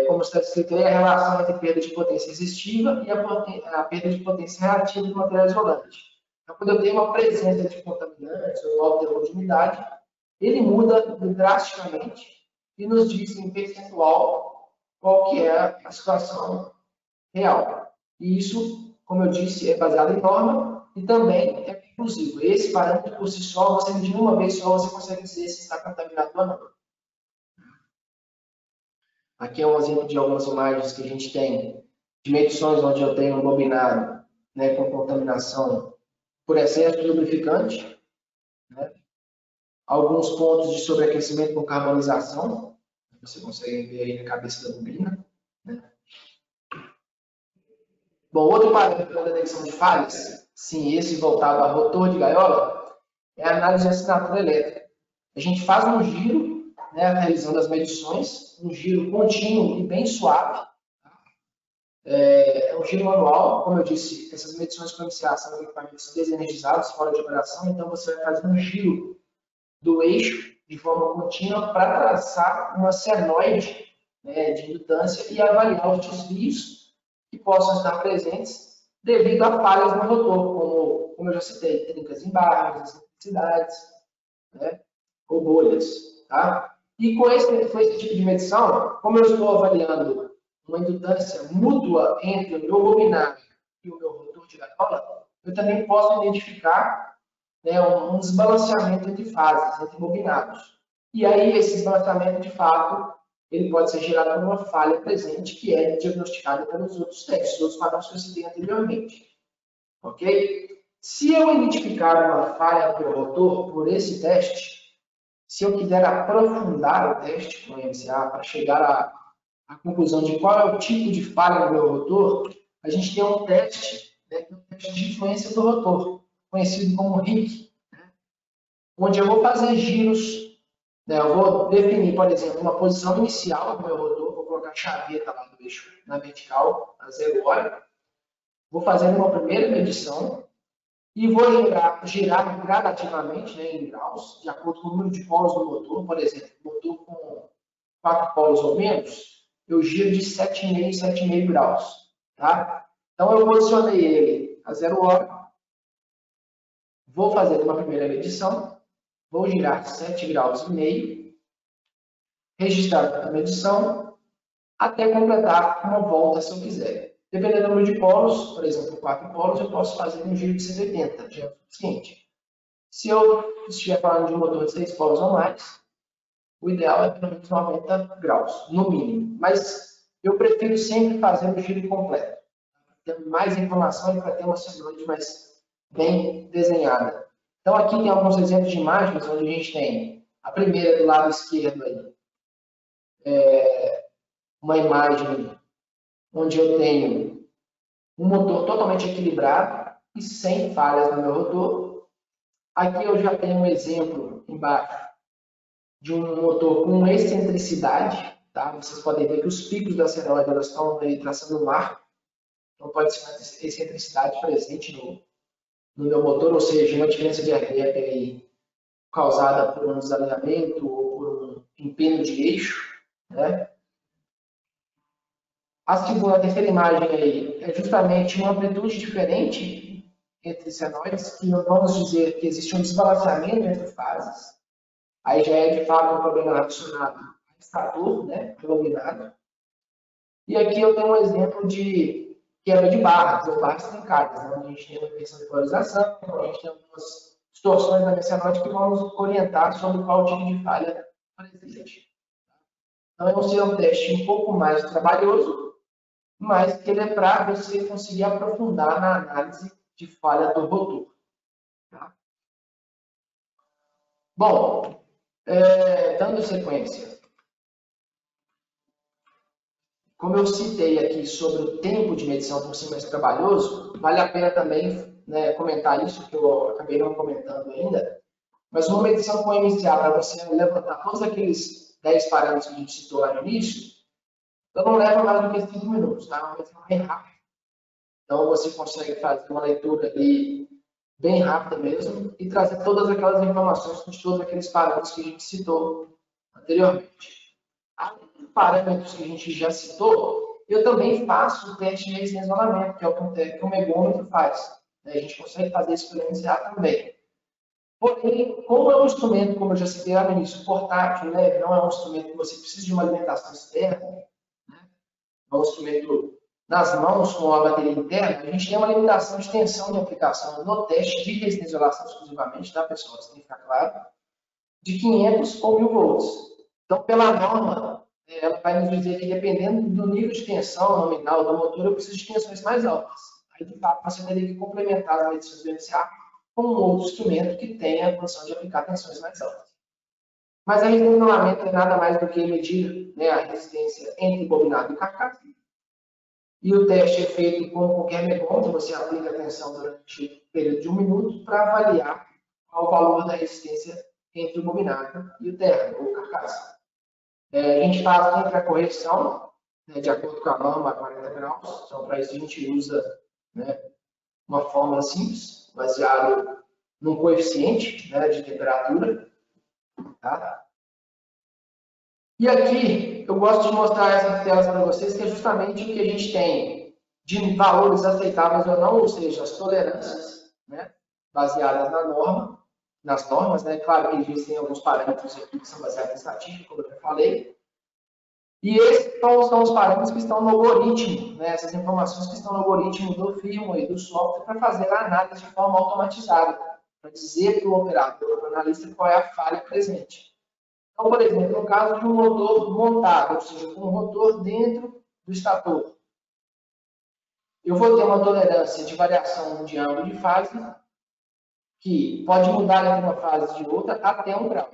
S1: Como está escrito aí, a relação entre perda de potência resistiva e a perda de potência reativa do material isolante. Então, quando eu tenho uma presença de contaminantes ou um alto teor de umidade, ele muda drasticamente e nos diz em percentual qual que é a situação real. E isso, como eu disse, é baseado em norma e também é conclusivo. Esse parâmetro por si só, você medir uma vez só, você consegue dizer se está contaminado ou não. Aqui é um exemplo de algumas imagens que a gente tem de medições onde eu tenho um bobinado, né, com contaminação por excesso de lubrificante, né? Alguns pontos de sobreaquecimento por carbonização, você consegue ver aí na cabeça da bobina. Né? Bom, outro parâmetro da detecção de falhas, sim, esse voltado a rotor de gaiola, é a análise de assinatura elétrica. A gente faz um giro, né, realizando as medições, um giro contínuo e bem suave. É um giro manual, como eu disse, essas medições para iniciar são equipamentos desenergizados, fora de operação, então você vai fazer um giro do eixo de forma contínua para traçar uma senoide, né, de indutância e avaliar os desvios que possam estar presentes devido a falhas no rotor, como eu já citei, trincas em barras, eletricidades, né, ou bolhas. Tá? E com esse tipo de medição, como eu estou avaliando uma indutância mútua entre o meu bobinário e o meu rotor de gaiola, eu também posso identificar, né, um desbalanceamento entre fases, entre bobinados. E aí, esse desbalanceamento, de fato, ele pode ser gerado por uma falha presente que é diagnosticada pelos outros testes, outros parâmetros que eu citei anteriormente. Ok? Se eu identificar uma falha no meu rotor por esse teste, se eu quiser aprofundar o teste com o MCA para chegar à conclusão de qual é o tipo de falha no meu rotor, a gente tem um teste, né, que é o teste de influência do rotor, conhecido como RIC, né, onde eu vou fazer giros, né, eu vou definir, por exemplo, uma posição inicial do meu rotor, vou colocar a chaveta lá do eixo na vertical, a 0 hora, vou fazer uma primeira medição, e vou girar gradativamente, né, em graus, de acordo com o número de polos do motor. Por exemplo, motor com 4 polos ou menos, eu giro de 7,5 em 7,5 graus. Tá? Então, eu posicionei ele a 0 hora, vou fazer uma primeira medição, vou girar 7 graus e meio, registrar a medição, até completar uma volta se eu quiser. Dependendo do número de polos, por exemplo, 4 polos, eu posso fazer um giro de 180, já é o suficiente. Se eu estiver falando de um motor de 6 polos ou mais, o ideal é pelo menos 90 graus, no mínimo. Mas eu prefiro sempre fazer um giro completo, para ter mais informação e para ter uma senoide mais bem desenhada. Então aqui tem alguns exemplos de imagens onde a gente tem a primeira do lado esquerdo aí, uma imagem onde eu tenho um motor totalmente equilibrado e sem falhas no meu rotor. Aqui eu já tenho um exemplo embaixo de um motor com excentricidade, tá? Vocês podem ver que os picos da senoide elas estão aí traçando um arco, então pode ser uma excentricidade presente no meu motor, ou seja, uma diferença de RPM aí causada por um desalinhamento ou por um empenho de eixo, né? A terceira imagem aí é justamente uma amplitude diferente entre senoides, que vamos dizer que existe um desbalanceamento entre fases. Aí já é de fato um problema relacionado ao estator, né, rebobinado. E aqui eu tenho um exemplo de quebra de barras, ou barras trancadas, né, onde a gente tem uma inversão de polarização, a gente tem algumas distorções na senoide que vão nos orientar sobre qual tipo de falha presente. Então, é um teste um pouco mais trabalhoso, mas que ele é para você conseguir aprofundar na análise de falha do rotor. Tá? Bom, dando sequência, como eu citei aqui sobre o tempo de medição por ser mais trabalhoso, vale a pena também, né, comentar isso, que eu acabei não comentando ainda, mas uma medição com MCA para você levantar todos aqueles 10 parâmetros que a gente citou lá no início, então não leva mais do que 5 minutos, tá? Uma medição bem rápida. Então você consegue fazer uma leitura ali bem rápida mesmo e trazer todas aquelas informações de todos aqueles parâmetros que a gente citou anteriormente. Além dos parâmetros que a gente já citou, eu também faço o teste de resistência de isolamento, que é o que o megômetro faz. A gente consegue fazer isso pelo MCA também. Porém, como é um instrumento, como eu já citei lá no início, portátil, leve, não é um instrumento que você precisa de uma alimentação externa, né? É um instrumento nas mãos com a bateria interna, a gente tem uma limitação de tensão de aplicação no teste de resistência de isolação exclusivamente, tá, pessoal? Isso tem que ficar claro, de 500 ou 1000 volts. Então, pela norma, ela vai nos dizer que dependendo do nível de tensão nominal do motor, eu preciso de tensões mais altas. Aí, de fato, você teria que complementar as medições do MCA com um outro instrumento que tenha a condição de aplicar tensões mais altas. Mas a resistência de isolamento é nada mais do que medir, né, a resistência entre bobinado e carcaça. E o teste é feito com qualquer megômetro, você aplica a tensão durante um período de 1 minuto para avaliar qual o valor da resistência entre o bobinado e o terra, ou carcaça. A gente faz sempre a correção, né, de acordo com a norma a 40 graus, então para isso a gente usa, né, uma fórmula simples, baseada num coeficiente, né, de temperatura. Tá? E aqui eu gosto de mostrar essas telas para vocês, que é justamente o que a gente tem de valores aceitáveis ou não, ou seja, as tolerâncias, né, baseadas nas normas, né? Claro que existem alguns parâmetros aqui que são baseados em estatística, como eu já falei. E esses são os parâmetros que estão no algoritmo, né? Essas informações que estão no algoritmo do firmware e do software para fazer a análise de forma automatizada, para dizer para o operador, para o analista, qual é a falha presente. Então, por exemplo, no caso de um motor montado, ou seja, com um rotor dentro do estator, eu vou ter uma tolerância de variação de ângulo de fase que pode mudar entre uma fase e outra até 1 grau.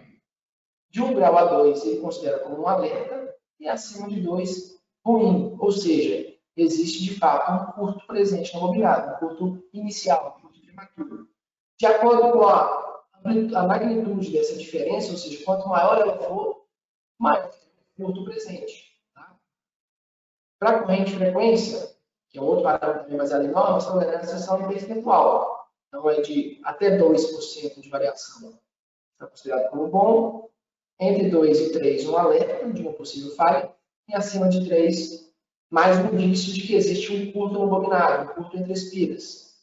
S1: De 1 grau a 2, ele considera como um alerta, e acima de 2, ruim. Ou seja, existe de fato um curto presente no bobinado, um curto inicial, um curto prematuro. De acordo com a magnitude dessa diferença, ou seja, quanto maior ela for, maior o curto presente. Tá? Para a corrente de frequência, que é outro parâmetro também baseado em normas, as tolerâncias são em percentual. Então, é de até 2% de variação. Está considerado como bom. Entre 2 e 3, um alerta de uma possível falha. E acima de 3, mais um indício de que existe um curto no bobinado, um curto entre espiras.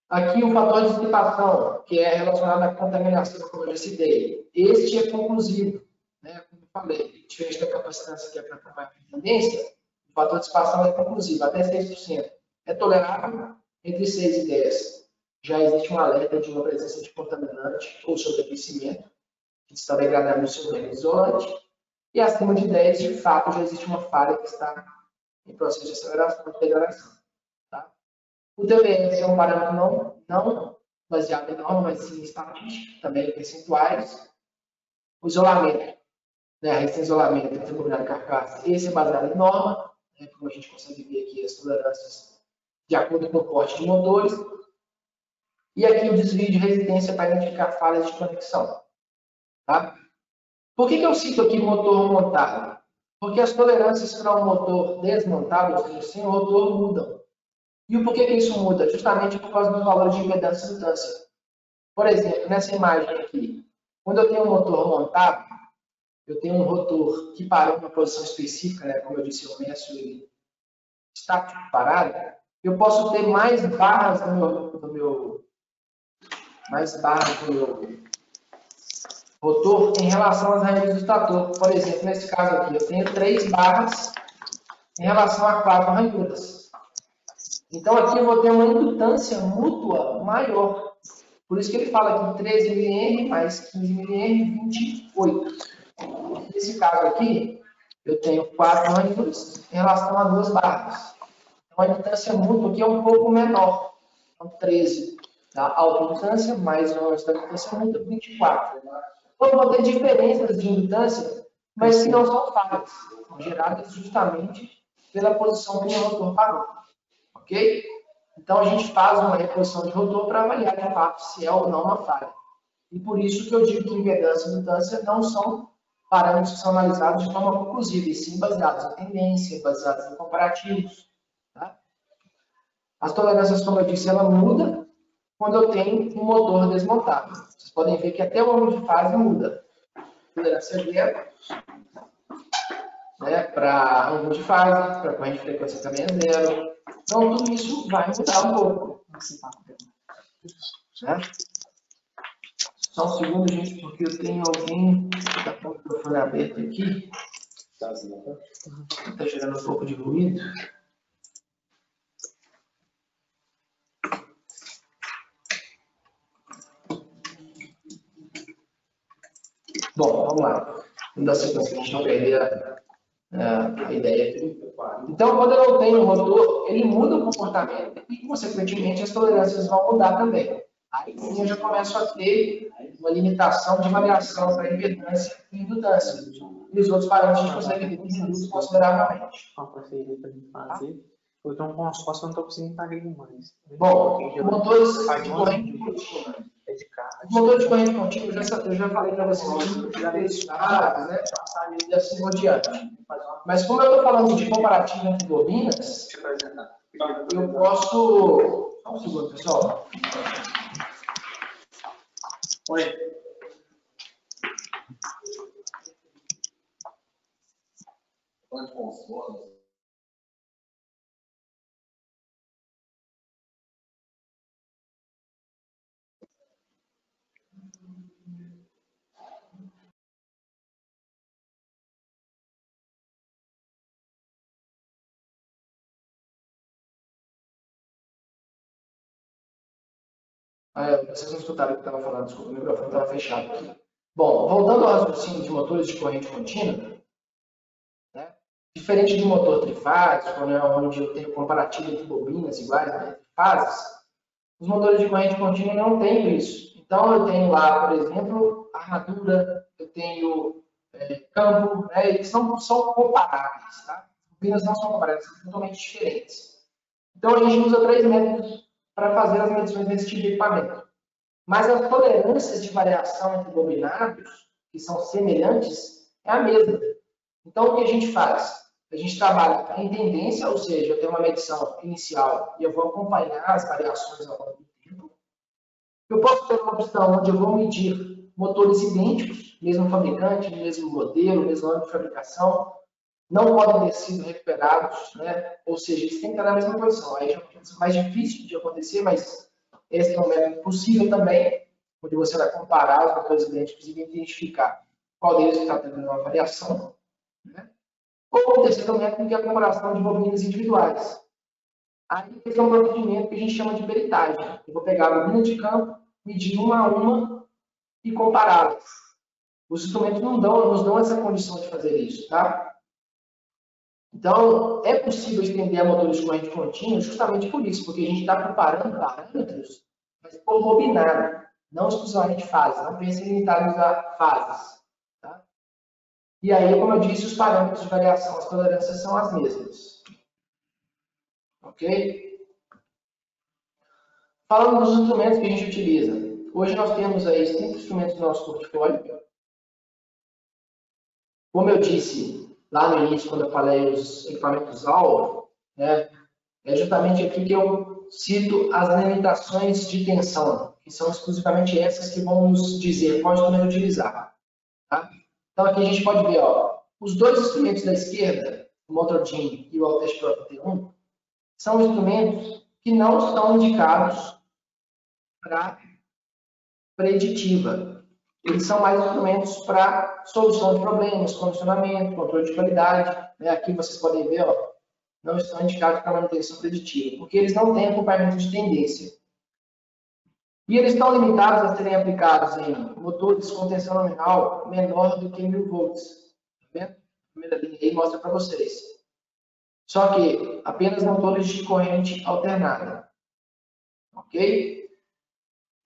S1: Aqui o fator de dissipação, que é relacionado à contaminação, como eu já citei. Este é conclusivo, né? Como eu falei, diferente da capacitância que é para acompanhar a tendência, o fator de dissipação é conclusivo, até 6%. É tolerável entre 6 e 10. Já existe um alerta de uma presença de contaminante ou sobreaquecimento, que está degradando o seu meio isolante. E acima de 10, de fato, já existe uma falha que está em processo de aceleração de degradação. Tá? O TVS é um parâmetro não baseado em norma, mas sim em estatística, também em percentuais. O isolamento, né, a resistência de isolamento entre bobinado e carcaça, esse é baseado em norma, né, como a gente consegue ver aqui as tolerâncias de acordo com o porte de motores. E aqui o desvio de resistência para identificar falhas de conexão. Tá? Por que eu cito aqui motor montado? Porque as tolerâncias para um motor desmontado, ou seja, sem o motor, mudam. E o porquê que isso muda? Justamente por causa dos valores de impedância e indutância. Por exemplo, nessa imagem aqui, quando eu tenho um motor montado, eu tenho um rotor que parou em uma posição específica, né? Como eu disse, eu meço ele estático parado, eu posso ter mais barras no meu rotor em relação às ranhas do estator. Por exemplo, nesse caso aqui, eu tenho 3 barras em relação a 4 ranhuras. Então, aqui eu vou ter uma indutância mútua maior. Por isso que ele fala aqui 13 mA mais 15 mA, 28. Nesse caso aqui, eu tenho 4 ranhuras em relação a 2 barras. Então, a indutância mútua aqui é um pouco menor. Então, 13 da alta indutância mais a indutância mútua, 24. Então, vou ter diferenças de indutância, mas que não são falhas. São geradas justamente pela posição que o rotor parou. Ok? Então, a gente faz uma reposição de rotor para avaliar, de fato, se é ou não uma falha. E por isso que eu digo que impedância e indutância não são parâmetros que são analisados de forma conclusiva, e sim baseados em tendência, baseados em comparativos. Tá? As tolerâncias, como eu disse, ela muda quando eu tenho um motor desmontado. Vocês podem ver que até o ângulo de fase muda. Tolerância zero, né, para ângulo de fase, para corrente de frequência também é zero. Então, tudo isso vai mudar um pouco. Né? Só um segundo, gente, porque eu tenho alguém que está com o microfone aberto aqui. Está gerando um pouco de ruído. Bom, vamos lá. Vamos dar sequência para a gente não perder a ideia aqui. Então, quando eu não tenho o rotor, ele muda o comportamento e, consequentemente, as tolerâncias vão mudar também. Aí sim eu já começo a ter uma limitação de variação para impedância e indutância. E os outros parâmetros a gente consegue reduzir consideravelmente.
S2: Eu estou com as costas, eu não estou conseguindo pagar mais.
S1: Bom, motores de corrente contínua. Os motores de corrente contínua, eu já falei para vocês aqui, já listados, né? E assim por diante. Mas como eu estou falando de comparativo entre bobinas, eu posso... Só um segundo, pessoal. Oi. Vocês não escutaram o que eu estava falando, desculpa, o microfone estava fechado aqui. Bom, voltando ao raciocínio de motores de corrente contínua, né? Diferente de motor trifásico, né, onde eu tenho comparativo entre bobinas iguais, né, fases, Os motores de corrente contínua não têm isso. Então, eu tenho lá, por exemplo, armadura, eu tenho campo, né? Eles não são comparáveis, tá? As turbinas não são comparáveis, são totalmente diferentes. Então, a gente usa 3 métodos para fazer as medições desse tipo de equipamento. Mas as tolerâncias de variação entre bobinados, que são semelhantes, é a mesma. Então, o que a gente faz? A gente trabalha em tendência, ou seja, eu tenho uma medição inicial e eu vou acompanhar as variações ao longo do tempo. Eu posso ter uma opção onde eu vou medir motores idênticos, mesmo fabricante, mesmo modelo, mesmo ano de fabricação, não podem ter sido recuperados, né? Ou seja, eles têm que estar na mesma posição. Aí já é mais difícil de acontecer, mas esse é um método possível também, onde você vai comparar os motores idênticos e identificar qual deles está tendo uma variação, né? Ou o terceiro método, que é a comparação de bobinas individuais. Aí esse é um procedimento que a gente chama de peritagem. Eu vou pegar a bobina de campo, medir uma a uma e compará-las. Os instrumentos não nos dão essa condição de fazer isso, tá? Então, é possível estender a motores de corrente contínua justamente por isso, porque a gente está comparando parâmetros, mas por bobinado, não exclusivamente fases. Não pense em limitar a fases. Tá? E aí, como eu disse, os parâmetros de variação, as tolerâncias são as mesmas. Ok? Falando dos instrumentos que a gente utiliza. Hoje nós temos aí 5 instrumentos no nosso portfólio. Como eu disse lá no início, quando eu falei os equipamentos-alvo, né, é justamente aqui que eu cito as limitações de tensão, que são exclusivamente essas que vão nos dizer qual instrumento utilizar. Tá? Então aqui a gente pode ver, ó, os dois instrumentos da esquerda, o Motordin e o Altest Pro T1, são instrumentos que não são indicados para preditiva. Eles são mais instrumentos para solução de problemas, condicionamento, controle de qualidade. Né? Aqui vocês podem ver, ó, não estão indicados para manutenção preditiva, porque eles não têm acompanhamento de tendência. E eles estão limitados a serem aplicados em motores com tensão nominal menor do que 1000 volts. Tá vendo? A primeira linha aí mostra para vocês. Só que apenas motores de corrente alternada. Ok?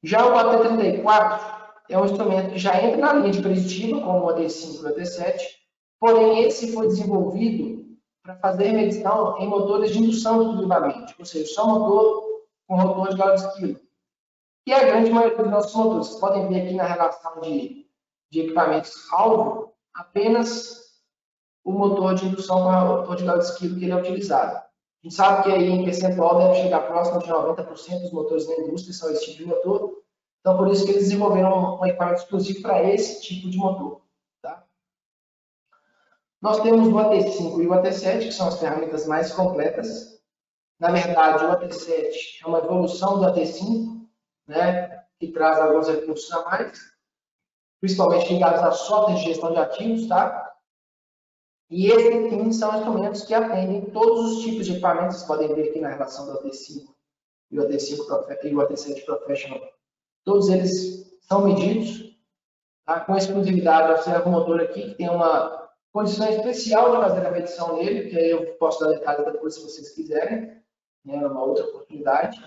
S1: Já o AT34 é um instrumento que já entra na linha de preditiva, como o AT5 e o AT7, porém esse foi desenvolvido para fazer medição em motores de indução exclusivamente, ou seja, só motor com rotor de Gauss-Kilo, que é a grande maioria dos nossos motores. Vocês podem ver aqui na relação de equipamentos-alvo, apenas o motor de indução com rotor de Gauss-Kilo que ele é utilizado. A gente sabe que aí em percentual deve chegar próximo de 90% dos motores da indústria são esse tipo de motor. Então, por isso que eles desenvolveram um equipamento exclusivo para esse tipo de motor. Tá? Nós temos o AT5 e o AT7, que são as ferramentas mais completas. Na verdade, o AT7 é uma evolução do AT5, né, que traz alguns recursos a mais, principalmente ligados a software de gestão de ativos. Tá? E esses, sim, são instrumentos que atendem todos os tipos de equipamentos. Vocês podem ver aqui na relação do AT5 e o AT7 Professional. Todos eles são medidos, tá? Com exclusividade. Observa o motor aqui, que tem uma condição especial de fazer a medição nele, que aí eu posso dar detalhes depois se vocês quiserem, né, numa outra oportunidade.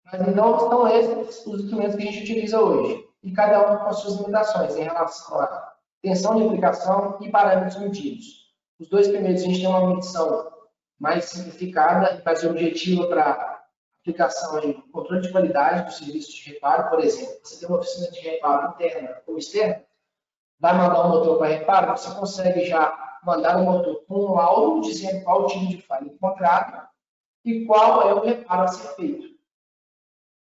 S1: Mas então são esses os instrumentos que a gente utiliza hoje, e cada um com as suas limitações em relação à tensão de aplicação e parâmetros medidos. Os dois primeiros a gente tem uma medição mais simplificada e mais objetiva para aplicação de controle de qualidade dos serviços de reparo. Por exemplo, você tem uma oficina de reparo interna ou externa, vai mandar um motor para reparo, você consegue já mandar o motor com um laudo dizendo qual tipo de falha encontrado e qual é o reparo a ser feito.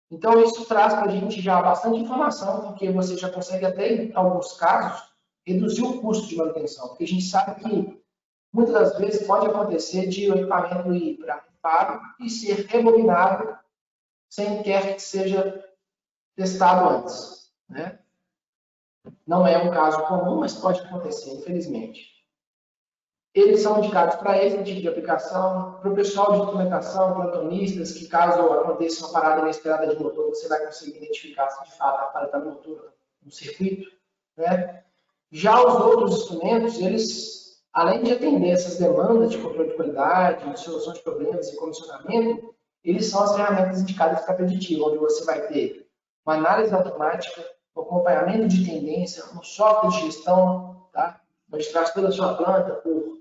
S1: Então, isso traz para a gente já bastante informação, porque você já consegue até, em alguns casos, reduzir o custo de manutenção, porque a gente sabe que muitas das vezes pode acontecer de o equipamento ir para reparo e ser rebobinado sem quer que seja testado antes. Né? Não é um caso comum, mas pode acontecer, infelizmente. Eles são indicados para esse tipo de aplicação, para o pessoal de instrumentação, plantonistas, que caso aconteça uma parada inesperada de motor, você vai conseguir identificar se de fato a parada está no motor, no circuito. Né? Já os outros instrumentos, eles, além de atender essas demandas de controle de qualidade, de solução de problemas e comissionamento, eles são as ferramentas indicadas para preditivo, onde você vai ter uma análise automática, um acompanhamento de tendência, um software de gestão, tá? Onde traz toda a sua planta por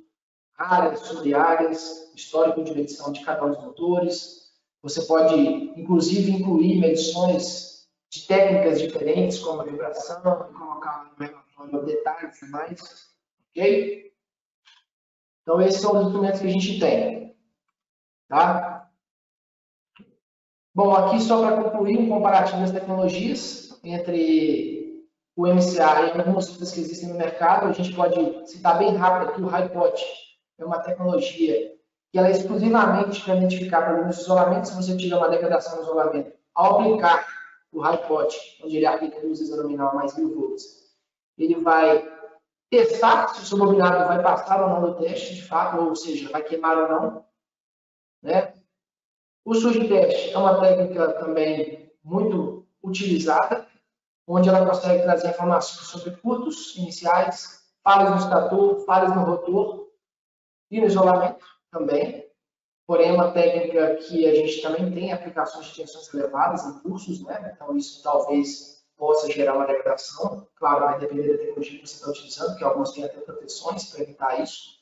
S1: áreas, sub-áreas, histórico de medição de cada um dos motores. Você pode, inclusive, incluir medições de técnicas diferentes, como a vibração, e colocar no relatório detalhes e mais. Ok? Então, esses são os instrumentos que a gente tem. Tá? Bom, aqui só para concluir um comparativo das tecnologias entre o MCA e algumas outras que existem no mercado. A gente pode citar bem rápido aqui o HiPot. É uma tecnologia que ela é exclusivamente para identificar problemas de isolamento. Se você tiver uma degradação no isolamento, ao aplicar o HiPot, onde ele aplica luz nominal a mais 1000 volts, ele vai testar se o seu bobinado vai passar ou não no teste, de fato, ou seja, vai queimar ou não. Né? O surge teste é uma técnica também muito utilizada, onde ela consegue trazer informações sobre curtos iniciais, falhas no estator, falhas no rotor e no isolamento também. Porém, é uma técnica que a gente também tem aplicações de tensões elevadas em cursos, né? Então, isso talvez possa gerar uma degradação. Claro, vai depender da tecnologia que você está utilizando, porque alguns têm até proteções para evitar isso.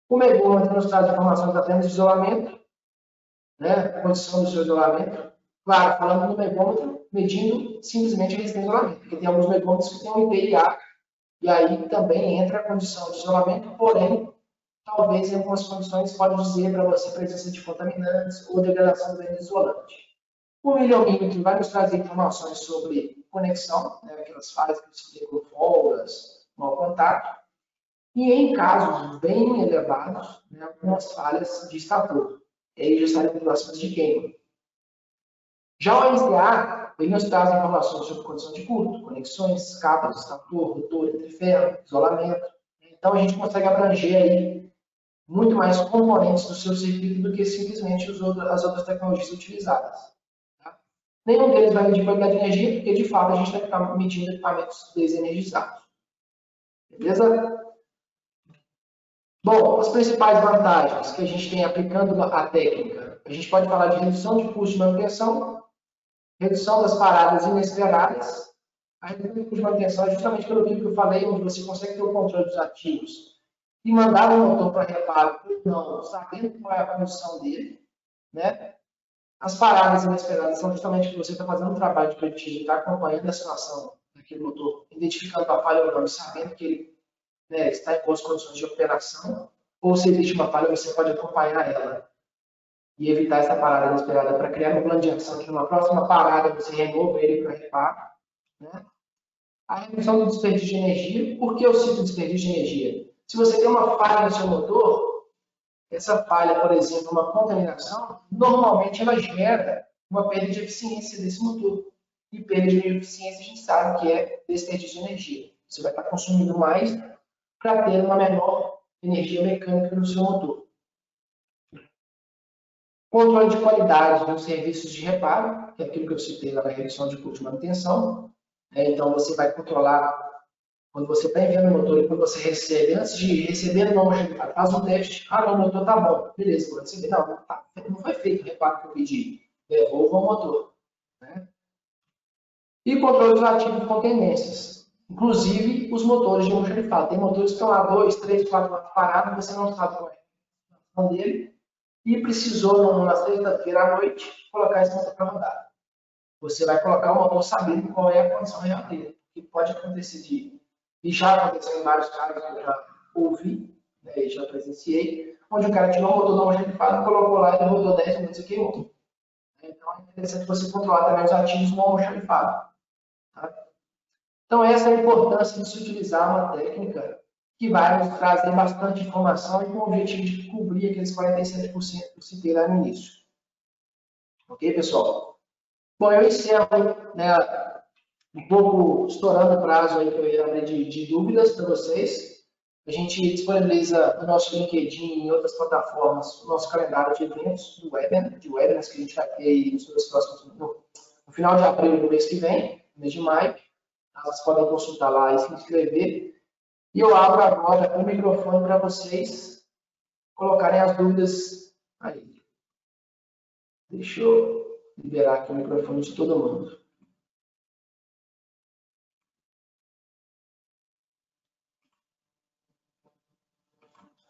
S1: O megômetro nos traz informações apenas de isolamento, né? Condição do seu isolamento. Claro, falando no megômetro, medindo simplesmente a resistência de isolamento, porque tem alguns megômetros que têm um IPIA, e aí também entra a condição de isolamento, porém, talvez em algumas condições pode dizer para você presença de contaminantes ou degradação do meio isolante. O milhomímetro vai nos trazer informações sobre conexão, né, aquelas falhas que você tem com folgas, mau contato, e em casos bem elevados, né, algumas falhas de estator. E aí já estarem populações de queima. Já o MCA, ele nos traz informações sobre condição de curto, conexões, cabos, estator, rotor, entre ferro, isolamento. Então a gente consegue abranger aí muito mais componentes do seu circuito do que simplesmente as outras tecnologias utilizadas. Tá? Nenhum deles vai medir qualidade de energia, porque de fato a gente vai ficar medindo equipamentos desenergizados. Beleza? Bom, as principais vantagens que a gente tem aplicando a técnica. A gente pode falar de redução de custo de manutenção, redução das paradas inesperadas. A redução de custo de manutenção é justamente pelo que eu falei, onde você consegue ter o controle dos ativos e mandar o motor para reparo ou não, sabendo qual é a condição dele. Né? As paradas inesperadas são justamente que você está fazendo um trabalho de preditivo, está acompanhando a situação daquele motor, identificando a falha ou não, sabendo que ele, né, está em boas condições de operação, ou se existe uma falha, você pode acompanhar ela e evitar essa parada inesperada para criar um plano de ação que numa próxima parada você remova ele para reparo. Né? A redução do desperdício de energia. Por que eu cito desperdício de energia? Se você tem uma falha no seu motor, essa falha, por exemplo, uma contaminação, normalmente ela gera uma perda de eficiência desse motor. E perda de eficiência a gente sabe que é desperdício de energia. Você vai estar consumindo mais para ter uma menor energia mecânica no seu motor. Controle de qualidade dos serviços de reparo, que é aquilo que eu citei lá na redução de custo de manutenção. Então, você vai controlar quando você está enviando o motor e quando você recebe. Antes de receber o nome, faz um teste. Ah, não, o motor está bom. Beleza, vou receber. Não, não foi feito o reparo que eu pedi. Devolva o motor. Né? E controle dos ativos com tendências. Inclusive, os motores de almoxarifado. Tem motores que estão lá 2, 3, 4 anos parados, você não sabe qual é a situação dele. E precisou, na sexta-feira à noite, colocar esse motor para rodar. Você vai colocar o motor sabendo qual é a condição real dele. O que pode acontecer e já aconteceu em vários casos que eu já ouvi, né, e já presenciei, onde o cara tirou o motor da almoxarifado, colocou lá e rodou 10 minutos e queimou. Então é interessante você controlar também os ativos no almoxarifado. Tá? Então essa é a importância de se utilizar uma técnica que vai nos trazer bastante informação e com o objetivo de cobrir aqueles 47% que eu citei lá no início. Ok, pessoal? Bom, eu encerro, né, um pouco estourando o prazo aí que eu ia abrir de dúvidas para vocês. A gente disponibiliza no nosso LinkedIn e em outras plataformas o nosso calendário de eventos de webinars que a gente vai ter aí nos próximos, no final de abril do mês que vem, mês de maio. Vocês podem consultar lá e se inscrever. E eu abro agora o microfone para vocês colocarem as dúvidas aí. Deixa eu liberar aqui o microfone de todo mundo.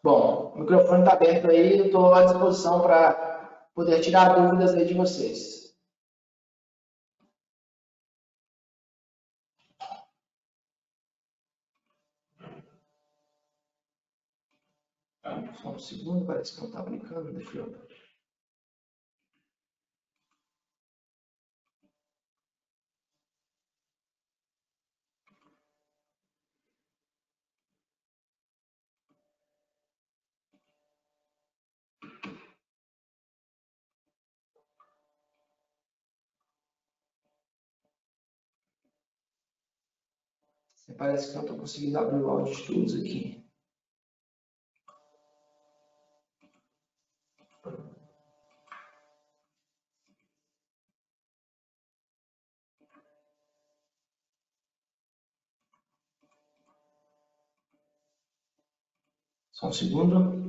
S1: Bom, o microfone está aberto aí, eu estou à disposição para poder tirar dúvidas aí de vocês. Só um segundo, parece que não está brincando, deixa eu... Parece que não estou conseguindo abrir o áudio de todos aqui. Só um segundo.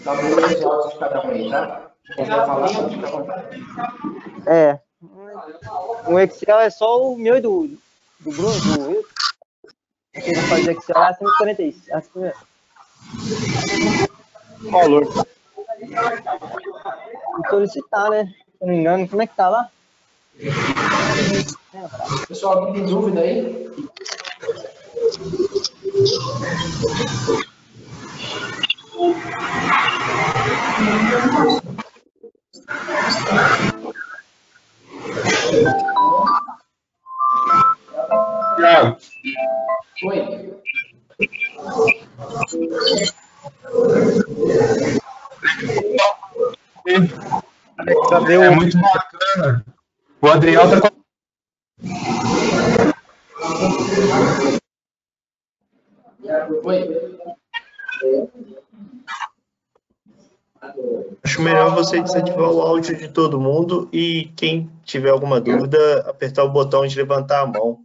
S1: Tá abrindo os áudios de cada um aí, tá? Quem quer falar, fica à vontade.
S3: O Excel é só o meu e do Bruno, do Will. Aqui não faz Excel é acima de 46. Acima... Valor. E solicitar, né? Se eu não me engano, como é que tá lá?
S1: Pessoal, alguém tem dúvida aí?
S4: Tiago.
S1: Oi.
S4: É muito bacana. O Adriel tá com...
S1: Oi.
S5: Acho melhor você desativar o áudio de todo mundo e quem tiver alguma dúvida, apertar o botão de levantar a mão.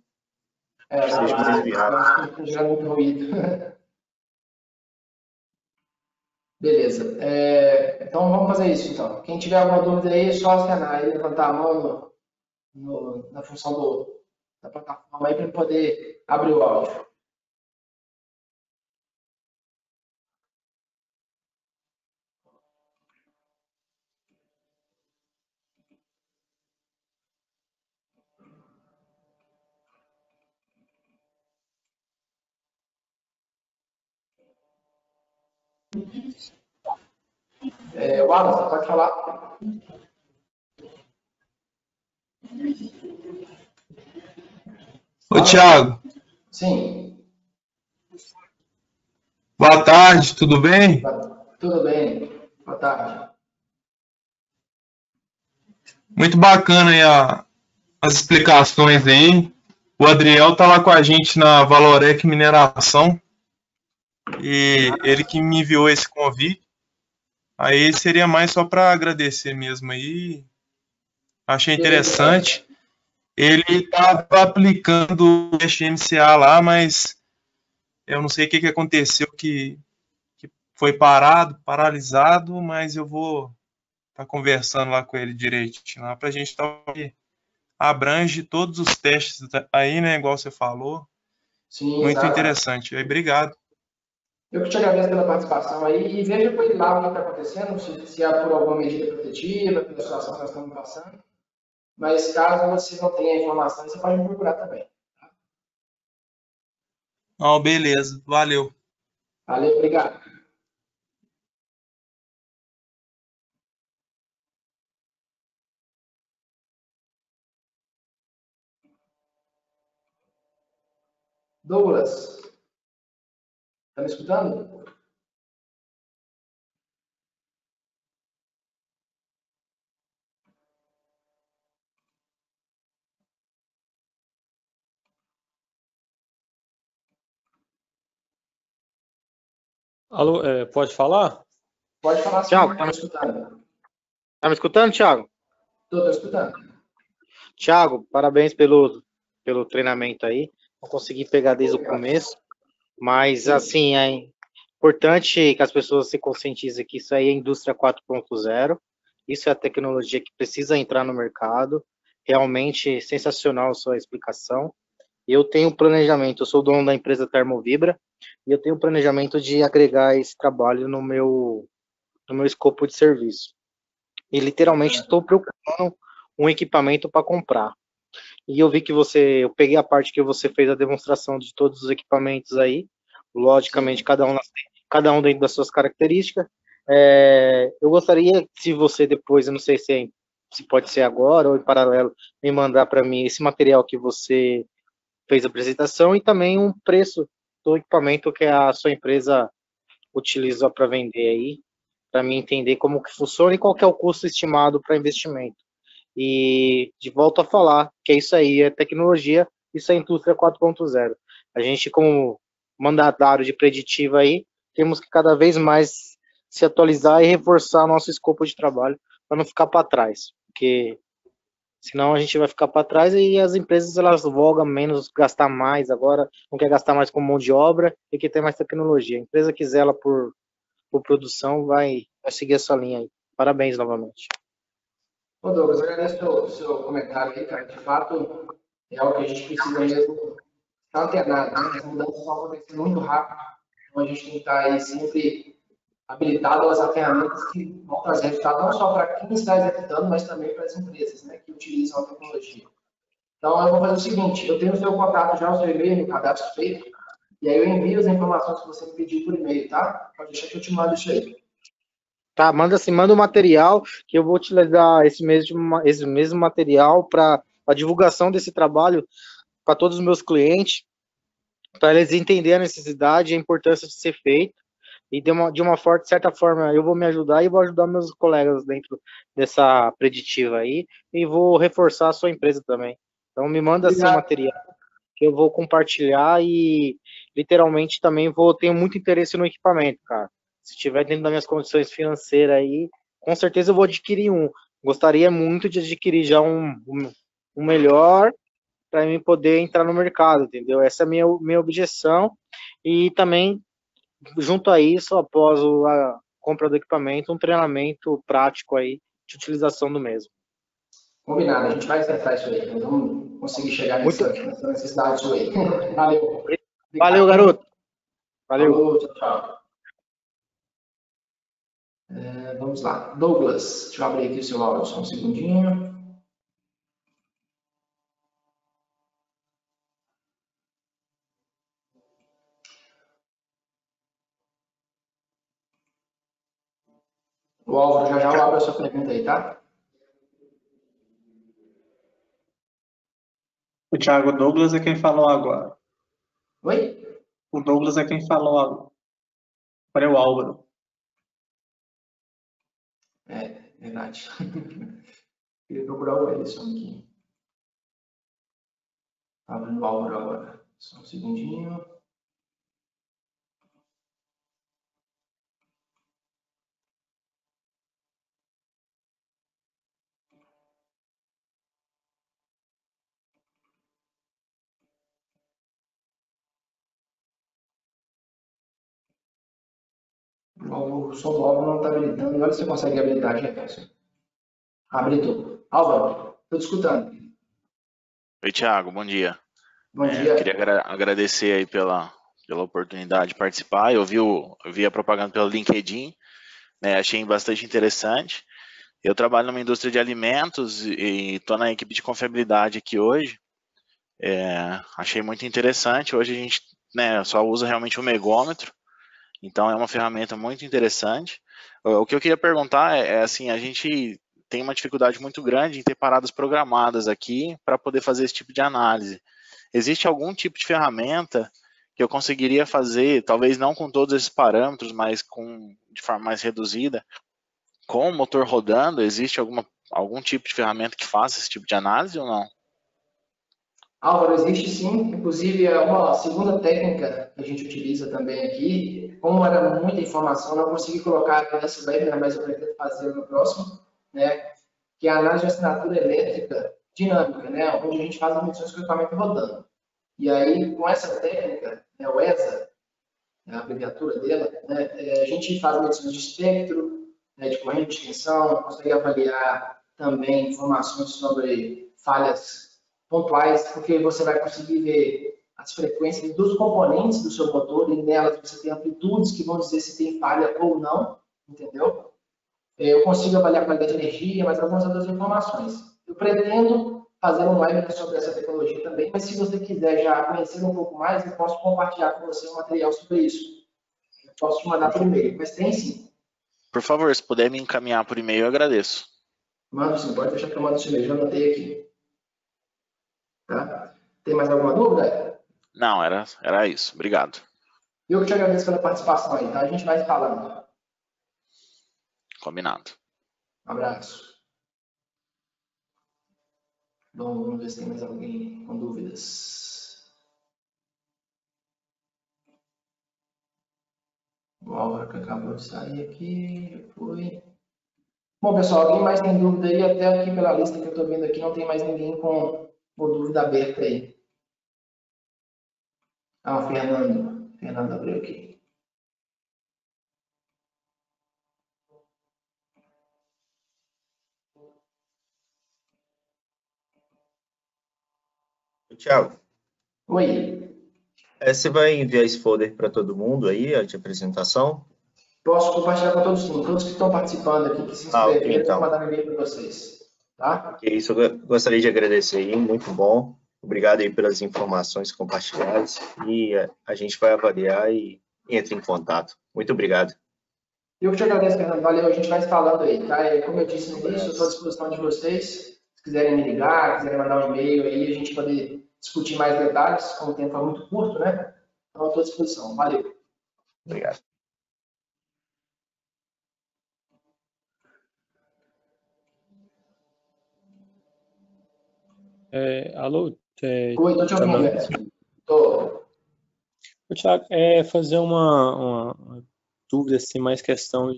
S5: Seja mais viável.
S1: Já muito ruído. Beleza. Então vamos fazer isso então. Quem tiver alguma dúvida aí, é só acionar e levantar a mão na função da plataforma aí para poder abrir o áudio. Wallace, pode falar.
S4: Ô, Tiago.
S1: Sim.
S4: Boa tarde, tudo bem?
S1: Tudo bem. Boa tarde.
S4: Muito bacana aí as explicações aí. O Adriel tá lá com a gente na Valorec Mineração e ele que me enviou esse convite. Aí seria mais só para agradecer mesmo aí. Achei interessante. Ele estava aplicando o teste MCA lá, mas eu não sei o que aconteceu, que foi paralisado, mas eu vou estar conversando lá com ele direitinho lá para a gente abrange todos os testes aí, né, igual você falou.
S1: Sim,
S4: muito
S1: exato.
S4: Interessante. Aí, obrigado.
S1: Eu que te agradeço pela participação aí e veja com ele lá o que está acontecendo, se é por alguma medida protetiva, pela situação que nós estamos passando. Mas caso você não tenha informação, você pode me procurar também.
S4: Oh, beleza, valeu.
S1: Valeu, obrigado. Douglas, está me escutando?
S6: Alô, pode falar?
S1: Pode falar, sim.
S3: Thiago,
S1: Está me escutando?
S3: Tá me escutando, Thiago?
S1: Estou escutando.
S3: Thiago, parabéns pelo
S7: pelo treinamento aí. Não consegui pegar desde o começo, mas assim, é importante que as pessoas se conscientizem que isso aí é indústria 4.0, isso é a tecnologia que precisa entrar no mercado. Realmente sensacional a sua explicação. Eu tenho planejamento, eu sou dono da empresa Termovibra, e eu tenho planejamento de agregar esse trabalho no meu escopo de serviço. E literalmente estou procurando um equipamento para comprar. E eu vi que eu peguei a parte que você fez a demonstração de todos os equipamentos aí, logicamente cada um dentro das suas características. Eu gostaria, se você depois, eu não sei se pode ser agora ou em paralelo, me mandar para mim esse material que você fez a apresentação e também um preço do equipamento que a sua empresa utiliza para vender aí, para mim entender como que funciona e qual que é o custo estimado para investimento. E de volta a falar que é isso aí, é tecnologia, isso é indústria 4.0. A gente, como mandatário de preditiva aí, temos que cada vez mais se atualizar e reforçar nosso escopo de trabalho para não ficar para trás, porque senão a gente vai ficar para trás e as empresas elas vogam menos, gastar mais agora, não quer gastar mais com mão de obra e que tem mais tecnologia. A empresa que zela por produção vai seguir essa linha aí. Parabéns novamente.
S1: Ô Douglas, agradeço o seu comentário aí, cara. De fato, é algo que a gente precisa mesmo estar antenado, né? As mudanças estão acontecendo muito rápido, então a gente tem que estar aí sempre habilitado às ferramentas que vão trazer resultado não só para quem está executando, mas também para as empresas, né, que utilizam a tecnologia. Então, eu vou fazer o seguinte, eu tenho o seu contato já, o seu e-mail, o cadastro feito, e aí eu envio as informações que você me pediu por e-mail, tá? Pode deixar que eu te mando isso aí.
S7: Tá, manda o material que eu vou utilizar esse mesmo material para a divulgação desse trabalho para todos os meus clientes, para eles entenderem a necessidade e a importância de ser feito. E de uma certa forma, eu vou me ajudar e vou ajudar meus colegas dentro dessa preditiva aí, e vou reforçar a sua empresa também. Então, me manda assim o material que eu vou compartilhar e, literalmente, também tenho muito interesse no equipamento, cara. Se estiver dentro das minhas condições financeiras aí, com certeza eu vou adquirir um. Gostaria muito de adquirir já um melhor para mim poder entrar no mercado, entendeu? Essa é a minha objeção. E também, junto a isso, após a compra do equipamento, um treinamento prático aí de utilização do mesmo.
S1: Combinado, a gente vai acertar isso aí. Nós vamos conseguir chegar nessa necessidade sua aí. Valeu.
S7: Valeu, garoto. Valeu.
S1: Falou, tchau, tchau. Vamos lá. Douglas, deixa eu abrir aqui o seu áudio só um segundinho. O Álvaro, já eu abro a sua pergunta aí, tá?
S2: O Thiago Douglas é quem falou agora.
S1: Oi?
S2: O Douglas é quem falou agora. Agora é o Álvaro.
S1: É, verdade. Queria procurar o Ellison aqui. Tá vendo o Álvaro agora. Só um segundinho. O som do Álvaro não está habilitando. Agora você consegue habilitar, Jefferson. Habilitou. Álvaro, estou te escutando.
S8: Oi, Thiago, bom dia.
S1: Bom dia.
S8: Queria agradecer aí pela oportunidade de participar. Eu vi a propaganda pelo LinkedIn, né, achei bastante interessante. Eu trabalho numa indústria de alimentos e estou na equipe de confiabilidade aqui hoje. Achei muito interessante. Hoje a gente, né, só usa realmente o megômetro, então é uma ferramenta muito interessante. O que eu queria perguntar assim, a gente tem uma dificuldade muito grande em ter paradas programadas aqui para poder fazer esse tipo de análise. Existe algum tipo de ferramenta que eu conseguiria fazer, talvez não com todos esses parâmetros, mas de forma mais reduzida, com o motor rodando? Existe algum tipo de ferramenta que faça esse tipo de análise ou não?
S1: Álvaro, existe sim. Inclusive, é uma segunda técnica que a gente utiliza também aqui. Como era muita informação, não consegui colocar nessa webinar, mas eu pretendo fazer no próximo, né? Que é a análise de assinatura elétrica dinâmica, né? Onde a gente faz as medições com o equipamento rodando. E aí, com essa técnica, né, o ESA, a abreviatura dela, né, a gente faz medições de espectro, né, de corrente de extensão, consegue avaliar também informações sobre falhas pontuais, porque você vai conseguir ver as frequências dos componentes do seu motor, e nelas você tem amplitudes que vão dizer se tem falha ou não, entendeu? Eu consigo avaliar a qualidade de energia, mas algumas outras informações. Eu pretendo fazer um webinar sobre essa tecnologia também, mas se você quiser já conhecer um pouco mais, eu posso compartilhar com você um material sobre isso. Eu posso te mandar por e-mail, mas tem sim.
S8: Por favor, se puder me encaminhar por e-mail, eu agradeço.
S1: Mando sim, pode deixar que eu mando esse e-mail, já anotei aqui. Tá? Tem mais alguma dúvida?
S8: Não, era isso. Obrigado.
S1: Eu que te agradeço pela participação aí, tá? A gente vai falando.
S8: Combinado.
S1: Um abraço. Bom, vamos ver se tem mais alguém com dúvidas. O Álvaro que acabou de sair aqui, já foi. Bom, pessoal, alguém mais tem dúvida aí? Até aqui pela lista que eu estou vendo aqui, não tem mais ninguém com dúvida aberta aí. Ah, o Fernando. Fernando abriu aqui.
S5: Thiago,
S1: Oi.
S5: você vai enviar esse folder para todo mundo aí, a de apresentação?
S1: Posso compartilhar com todos, sim. Todos que estão participando aqui, que se inscreveram,
S5: ok, então.
S1: vou mandar um e-mail para vocês. Tá?
S5: Ok, isso eu gostaria de agradecer aí, muito bom. Obrigado aí pelas informações compartilhadas e a gente vai avaliar e entra em contato. Muito obrigado.
S1: Eu que te agradeço, Fernando. Valeu, a gente vai se falando aí, tá? E como eu disse no início, eu estou à disposição de vocês. Se quiserem me ligar, quiserem mandar um e-mail aí, a gente poder discutir mais detalhes, como o tempo é muito curto, né? Então, eu estou à disposição. Valeu.
S5: Obrigado.
S6: Alô?
S1: Oi, estou te ouvindo, Edson. Estou.
S6: Thiago, fazer uma dúvida, assim, mais questão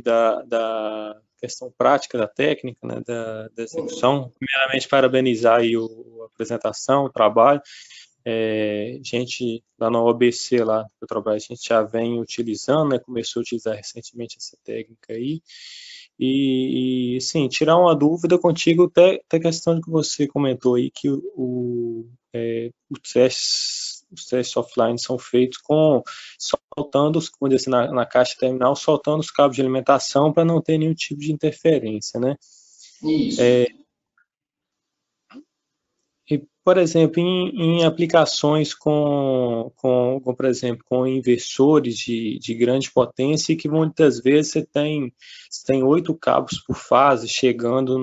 S6: da questão prática, da técnica, né, da execução. Primeiramente, parabenizar aí a apresentação, o trabalho. Gente, lá na OBC, lá que eu trabalho, a gente já vem utilizando, né, começou a utilizar recentemente essa técnica aí. E sim, tirar uma dúvida contigo, até a questão que você comentou aí, que os testes offline são feitos soltando, como eu disse, na caixa terminal, soltando os cabos de alimentação para não ter nenhum tipo de interferência, né?
S1: Isso.
S6: E, por exemplo, em aplicações por exemplo, com inversores de grande potência, que muitas vezes você tem 8 cabos por fase chegando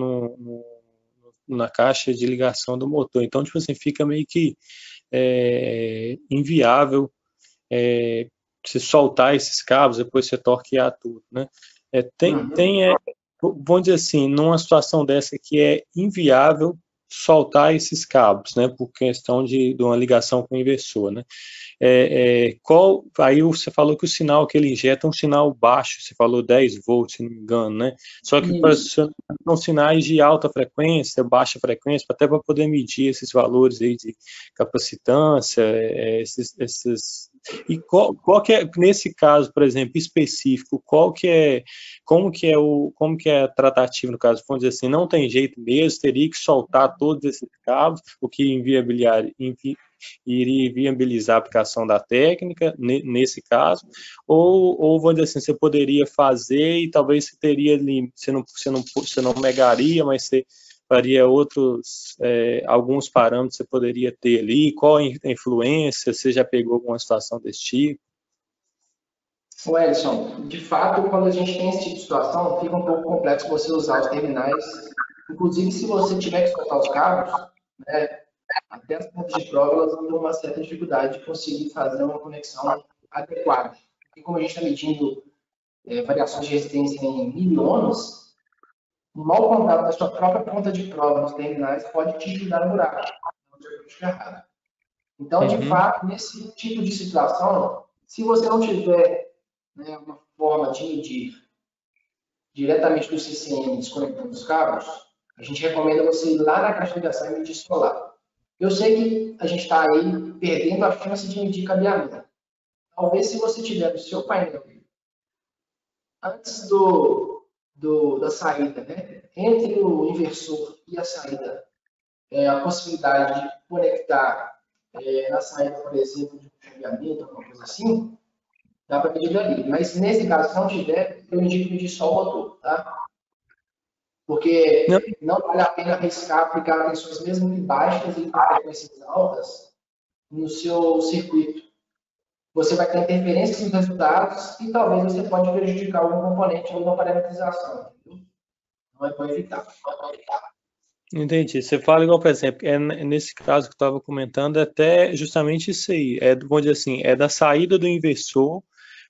S6: na caixa de ligação do motor. Então, tipo assim, fica meio que inviável você soltar esses cabos, depois você torquear tudo, né? Vamos dizer assim, numa situação dessa que é inviável soltar esses cabos, né, por questão de uma ligação com o inversor, né? Aí você falou que o sinal que ele injeta é um sinal baixo, você falou 10 volts, se não me engano, né? Só que são sinais de alta frequência, baixa frequência, até para poder medir esses valores aí de capacitância, E qual que é, nesse caso, por exemplo, específico, como que é a tratativa no caso? Vamos dizer assim, não tem jeito mesmo, teria que soltar todos esses cabos, o que iria viabilizar a aplicação da técnica, nesse caso, ou vamos dizer assim, você poderia fazer e talvez você teria ali, você não negaria, mas você faria alguns parâmetros que você poderia ter ali, qual a influência, você já pegou alguma situação desse tipo?
S1: O Edson, de fato, quando a gente tem esse tipo de situação, fica um pouco complexo você usar os terminais. Inclusive, se você tiver que soltar os cabos, né, até as pontas de prova, elas vão ter uma certa dificuldade de conseguir fazer uma conexão adequada. Porque como a gente está medindo variações de resistência em miliohms, um mau contato da sua própria ponta de prova nos terminais pode te ajudar no buraco, no diagnóstico errado. Então, de fato, nesse tipo de situação, se você não tiver uma forma de medir diretamente do CCM desconectando os cabos, a gente recomenda você ir lá na caixa de ligação e medir solar. Eu sei que a gente está aí perdendo a chance de medir cabeamento. Talvez se você tiver o seu painel antes da saída, né? Entre o inversor e a saída, a possibilidade de conectar na saída, por exemplo, de um cabeamento, alguma coisa assim, dá para medir dali. Mas nesse caso, se não tiver, eu indico medir só o motor, tá? Porque não vale a pena arriscar aplicar tensões mesmo que baixas e com frequências altas no seu circuito. Você vai ter interferências nos resultados e talvez você pode prejudicar algum componente, alguma parametrização. Entendeu? Não é bom evitar.
S6: Entendi. Você fala igual, por exemplo, nesse caso que eu estava comentando, é até justamente isso aí. Vamos dizer assim, é da saída do inversor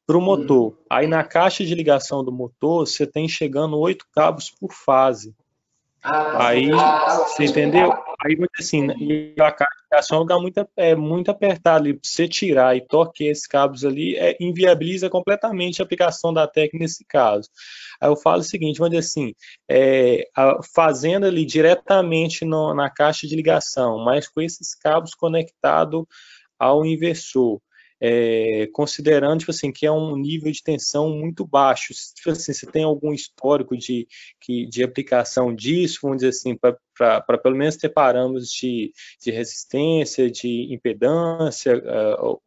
S6: para o motor. Aí na caixa de ligação do motor, você tem chegando 8 cabos por fase. Aí, você entendeu? Aí, assim, e a caixa de ligação é um lugar muito apertado ali. Para você tirar e tocar esses cabos ali, inviabiliza completamente a aplicação da técnica nesse caso. Aí eu falo o seguinte, vamos dizer assim, fazendo ali diretamente na caixa de ligação, mas com esses cabos conectados ao inversor, considerando tipo assim, que é um nível de tensão muito baixo. Tipo assim, você tem algum histórico de aplicação disso, vamos dizer assim, para pelo menos ter parâmetros de resistência, de impedância,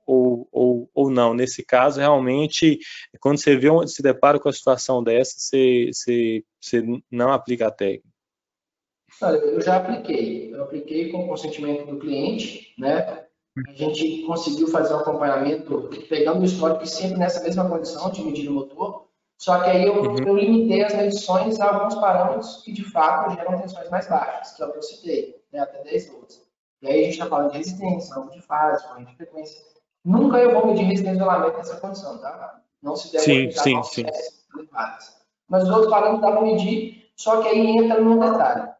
S6: ou não. Nesse caso, realmente, quando você se depara com a situação dessa, você não aplica a técnica.
S1: Olha, eu já apliquei. Eu apliquei com o consentimento do cliente, né? A gente conseguiu fazer um acompanhamento pegando o histórico sempre nessa mesma condição de medir o motor, só que aí eu limitei as medições a alguns parâmetros que de fato geram tensões mais baixas, que é o que eu citei, né, até 10 volts. E aí a gente está falando de resistência, ângulo de fase, corrente de frequência. Nunca eu vou medir resistência de isolamento nessa condição, tá? Não se deve aplicar
S6: sim.
S1: Mas os outros parâmetros dá para medir, só que aí entra num detalhe.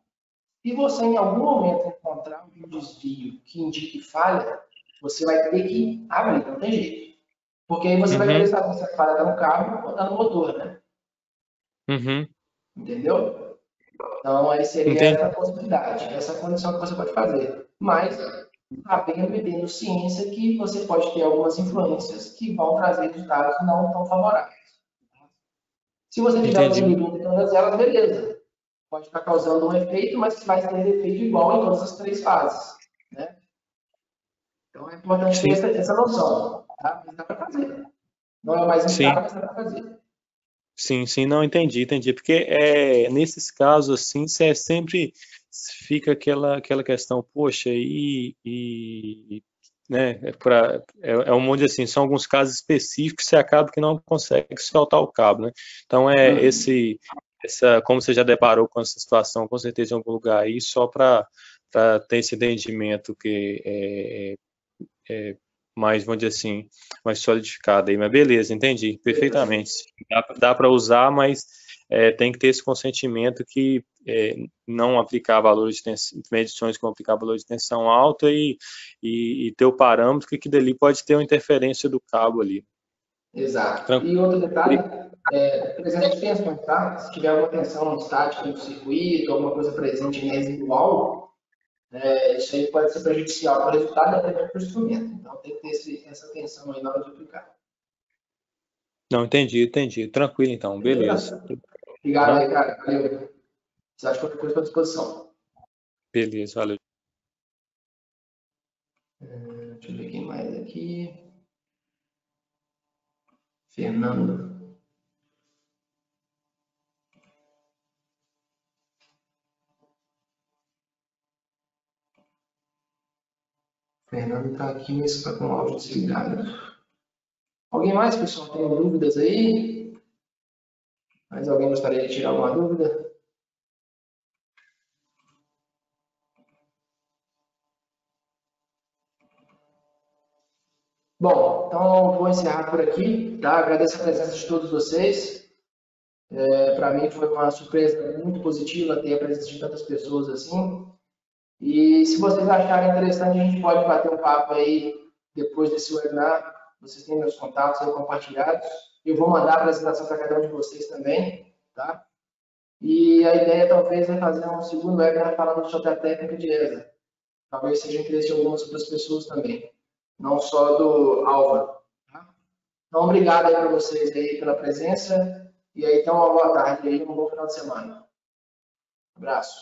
S1: Se você em algum momento encontrar um desvio que indique falha, você vai ter que abrir, não tem jeito. Porque aí você vai querer saber se a falha está no cabo ou está no motor, né? Entendeu? Então, aí seria essa possibilidade, essa condição que você pode fazer. Mas, sabendo e tendo ciência que você pode ter algumas influências que vão trazer resultados não tão favoráveis. Se você tiver diminuindo em todas elas, beleza. Pode estar causando um efeito, mas que vai ter efeito igual em todas as 3 fases, né? Então é importante ter essa noção, tá? Mas dá para fazer. Não é o mais indicado, mas dá para fazer.
S6: Sim, não entendi, porque nesses casos assim, você sempre fica aquela questão, poxa, né, um monte assim, são alguns casos específicos que você acaba que não consegue soltar o cabo, né? Então como você já deparou com essa situação, com certeza em algum lugar aí, só para ter esse entendimento que mais, vamos dizer assim, mais solidificado aí, mas beleza, entendi, perfeitamente. Dá para usar, mas tem que ter esse consentimento que não aplicar valores de tensão, medições com aplicar valores de tensão alta e ter o parâmetro que dali pode ter uma interferência do cabo ali.
S1: Exato. E outro detalhe, presença de tensão, tá? Se tiver alguma tensão estática no circuito, alguma coisa presente em residual, isso aí pode ser prejudicial para o resultado e até para o instrumento. Então tem que ter essa tensão aí na hora de aplicar.
S6: Não, entendi. Tranquilo então, beleza.
S1: Obrigado aí, cara. Valeu. Você acha qualquer coisa à disposição.
S6: Beleza, valeu.
S1: Deixa eu ver quem mais aqui. Fernando. Fernando está aqui, mas está com o áudio desligado. Alguém mais, pessoal, tem dúvidas aí? Mais alguém gostaria de tirar alguma dúvida? Bom, então vou encerrar por aqui, tá? Agradeço a presença de todos vocês. Para mim foi uma surpresa muito positiva ter a presença de tantas pessoas assim. E se vocês acharem interessante, a gente pode bater um papo aí depois desse webinar. Vocês têm meus contatos aí compartilhados. Eu vou mandar a apresentação para cada um de vocês também, tá? E a ideia talvez é fazer um segundo webinar falando sobre a técnica de ESA. Talvez seja interesse de algumas outras pessoas também, não só do Álvaro. Então, obrigado aí para vocês aí pela presença. E aí, então, uma boa tarde aí, um bom final de semana. Abraço.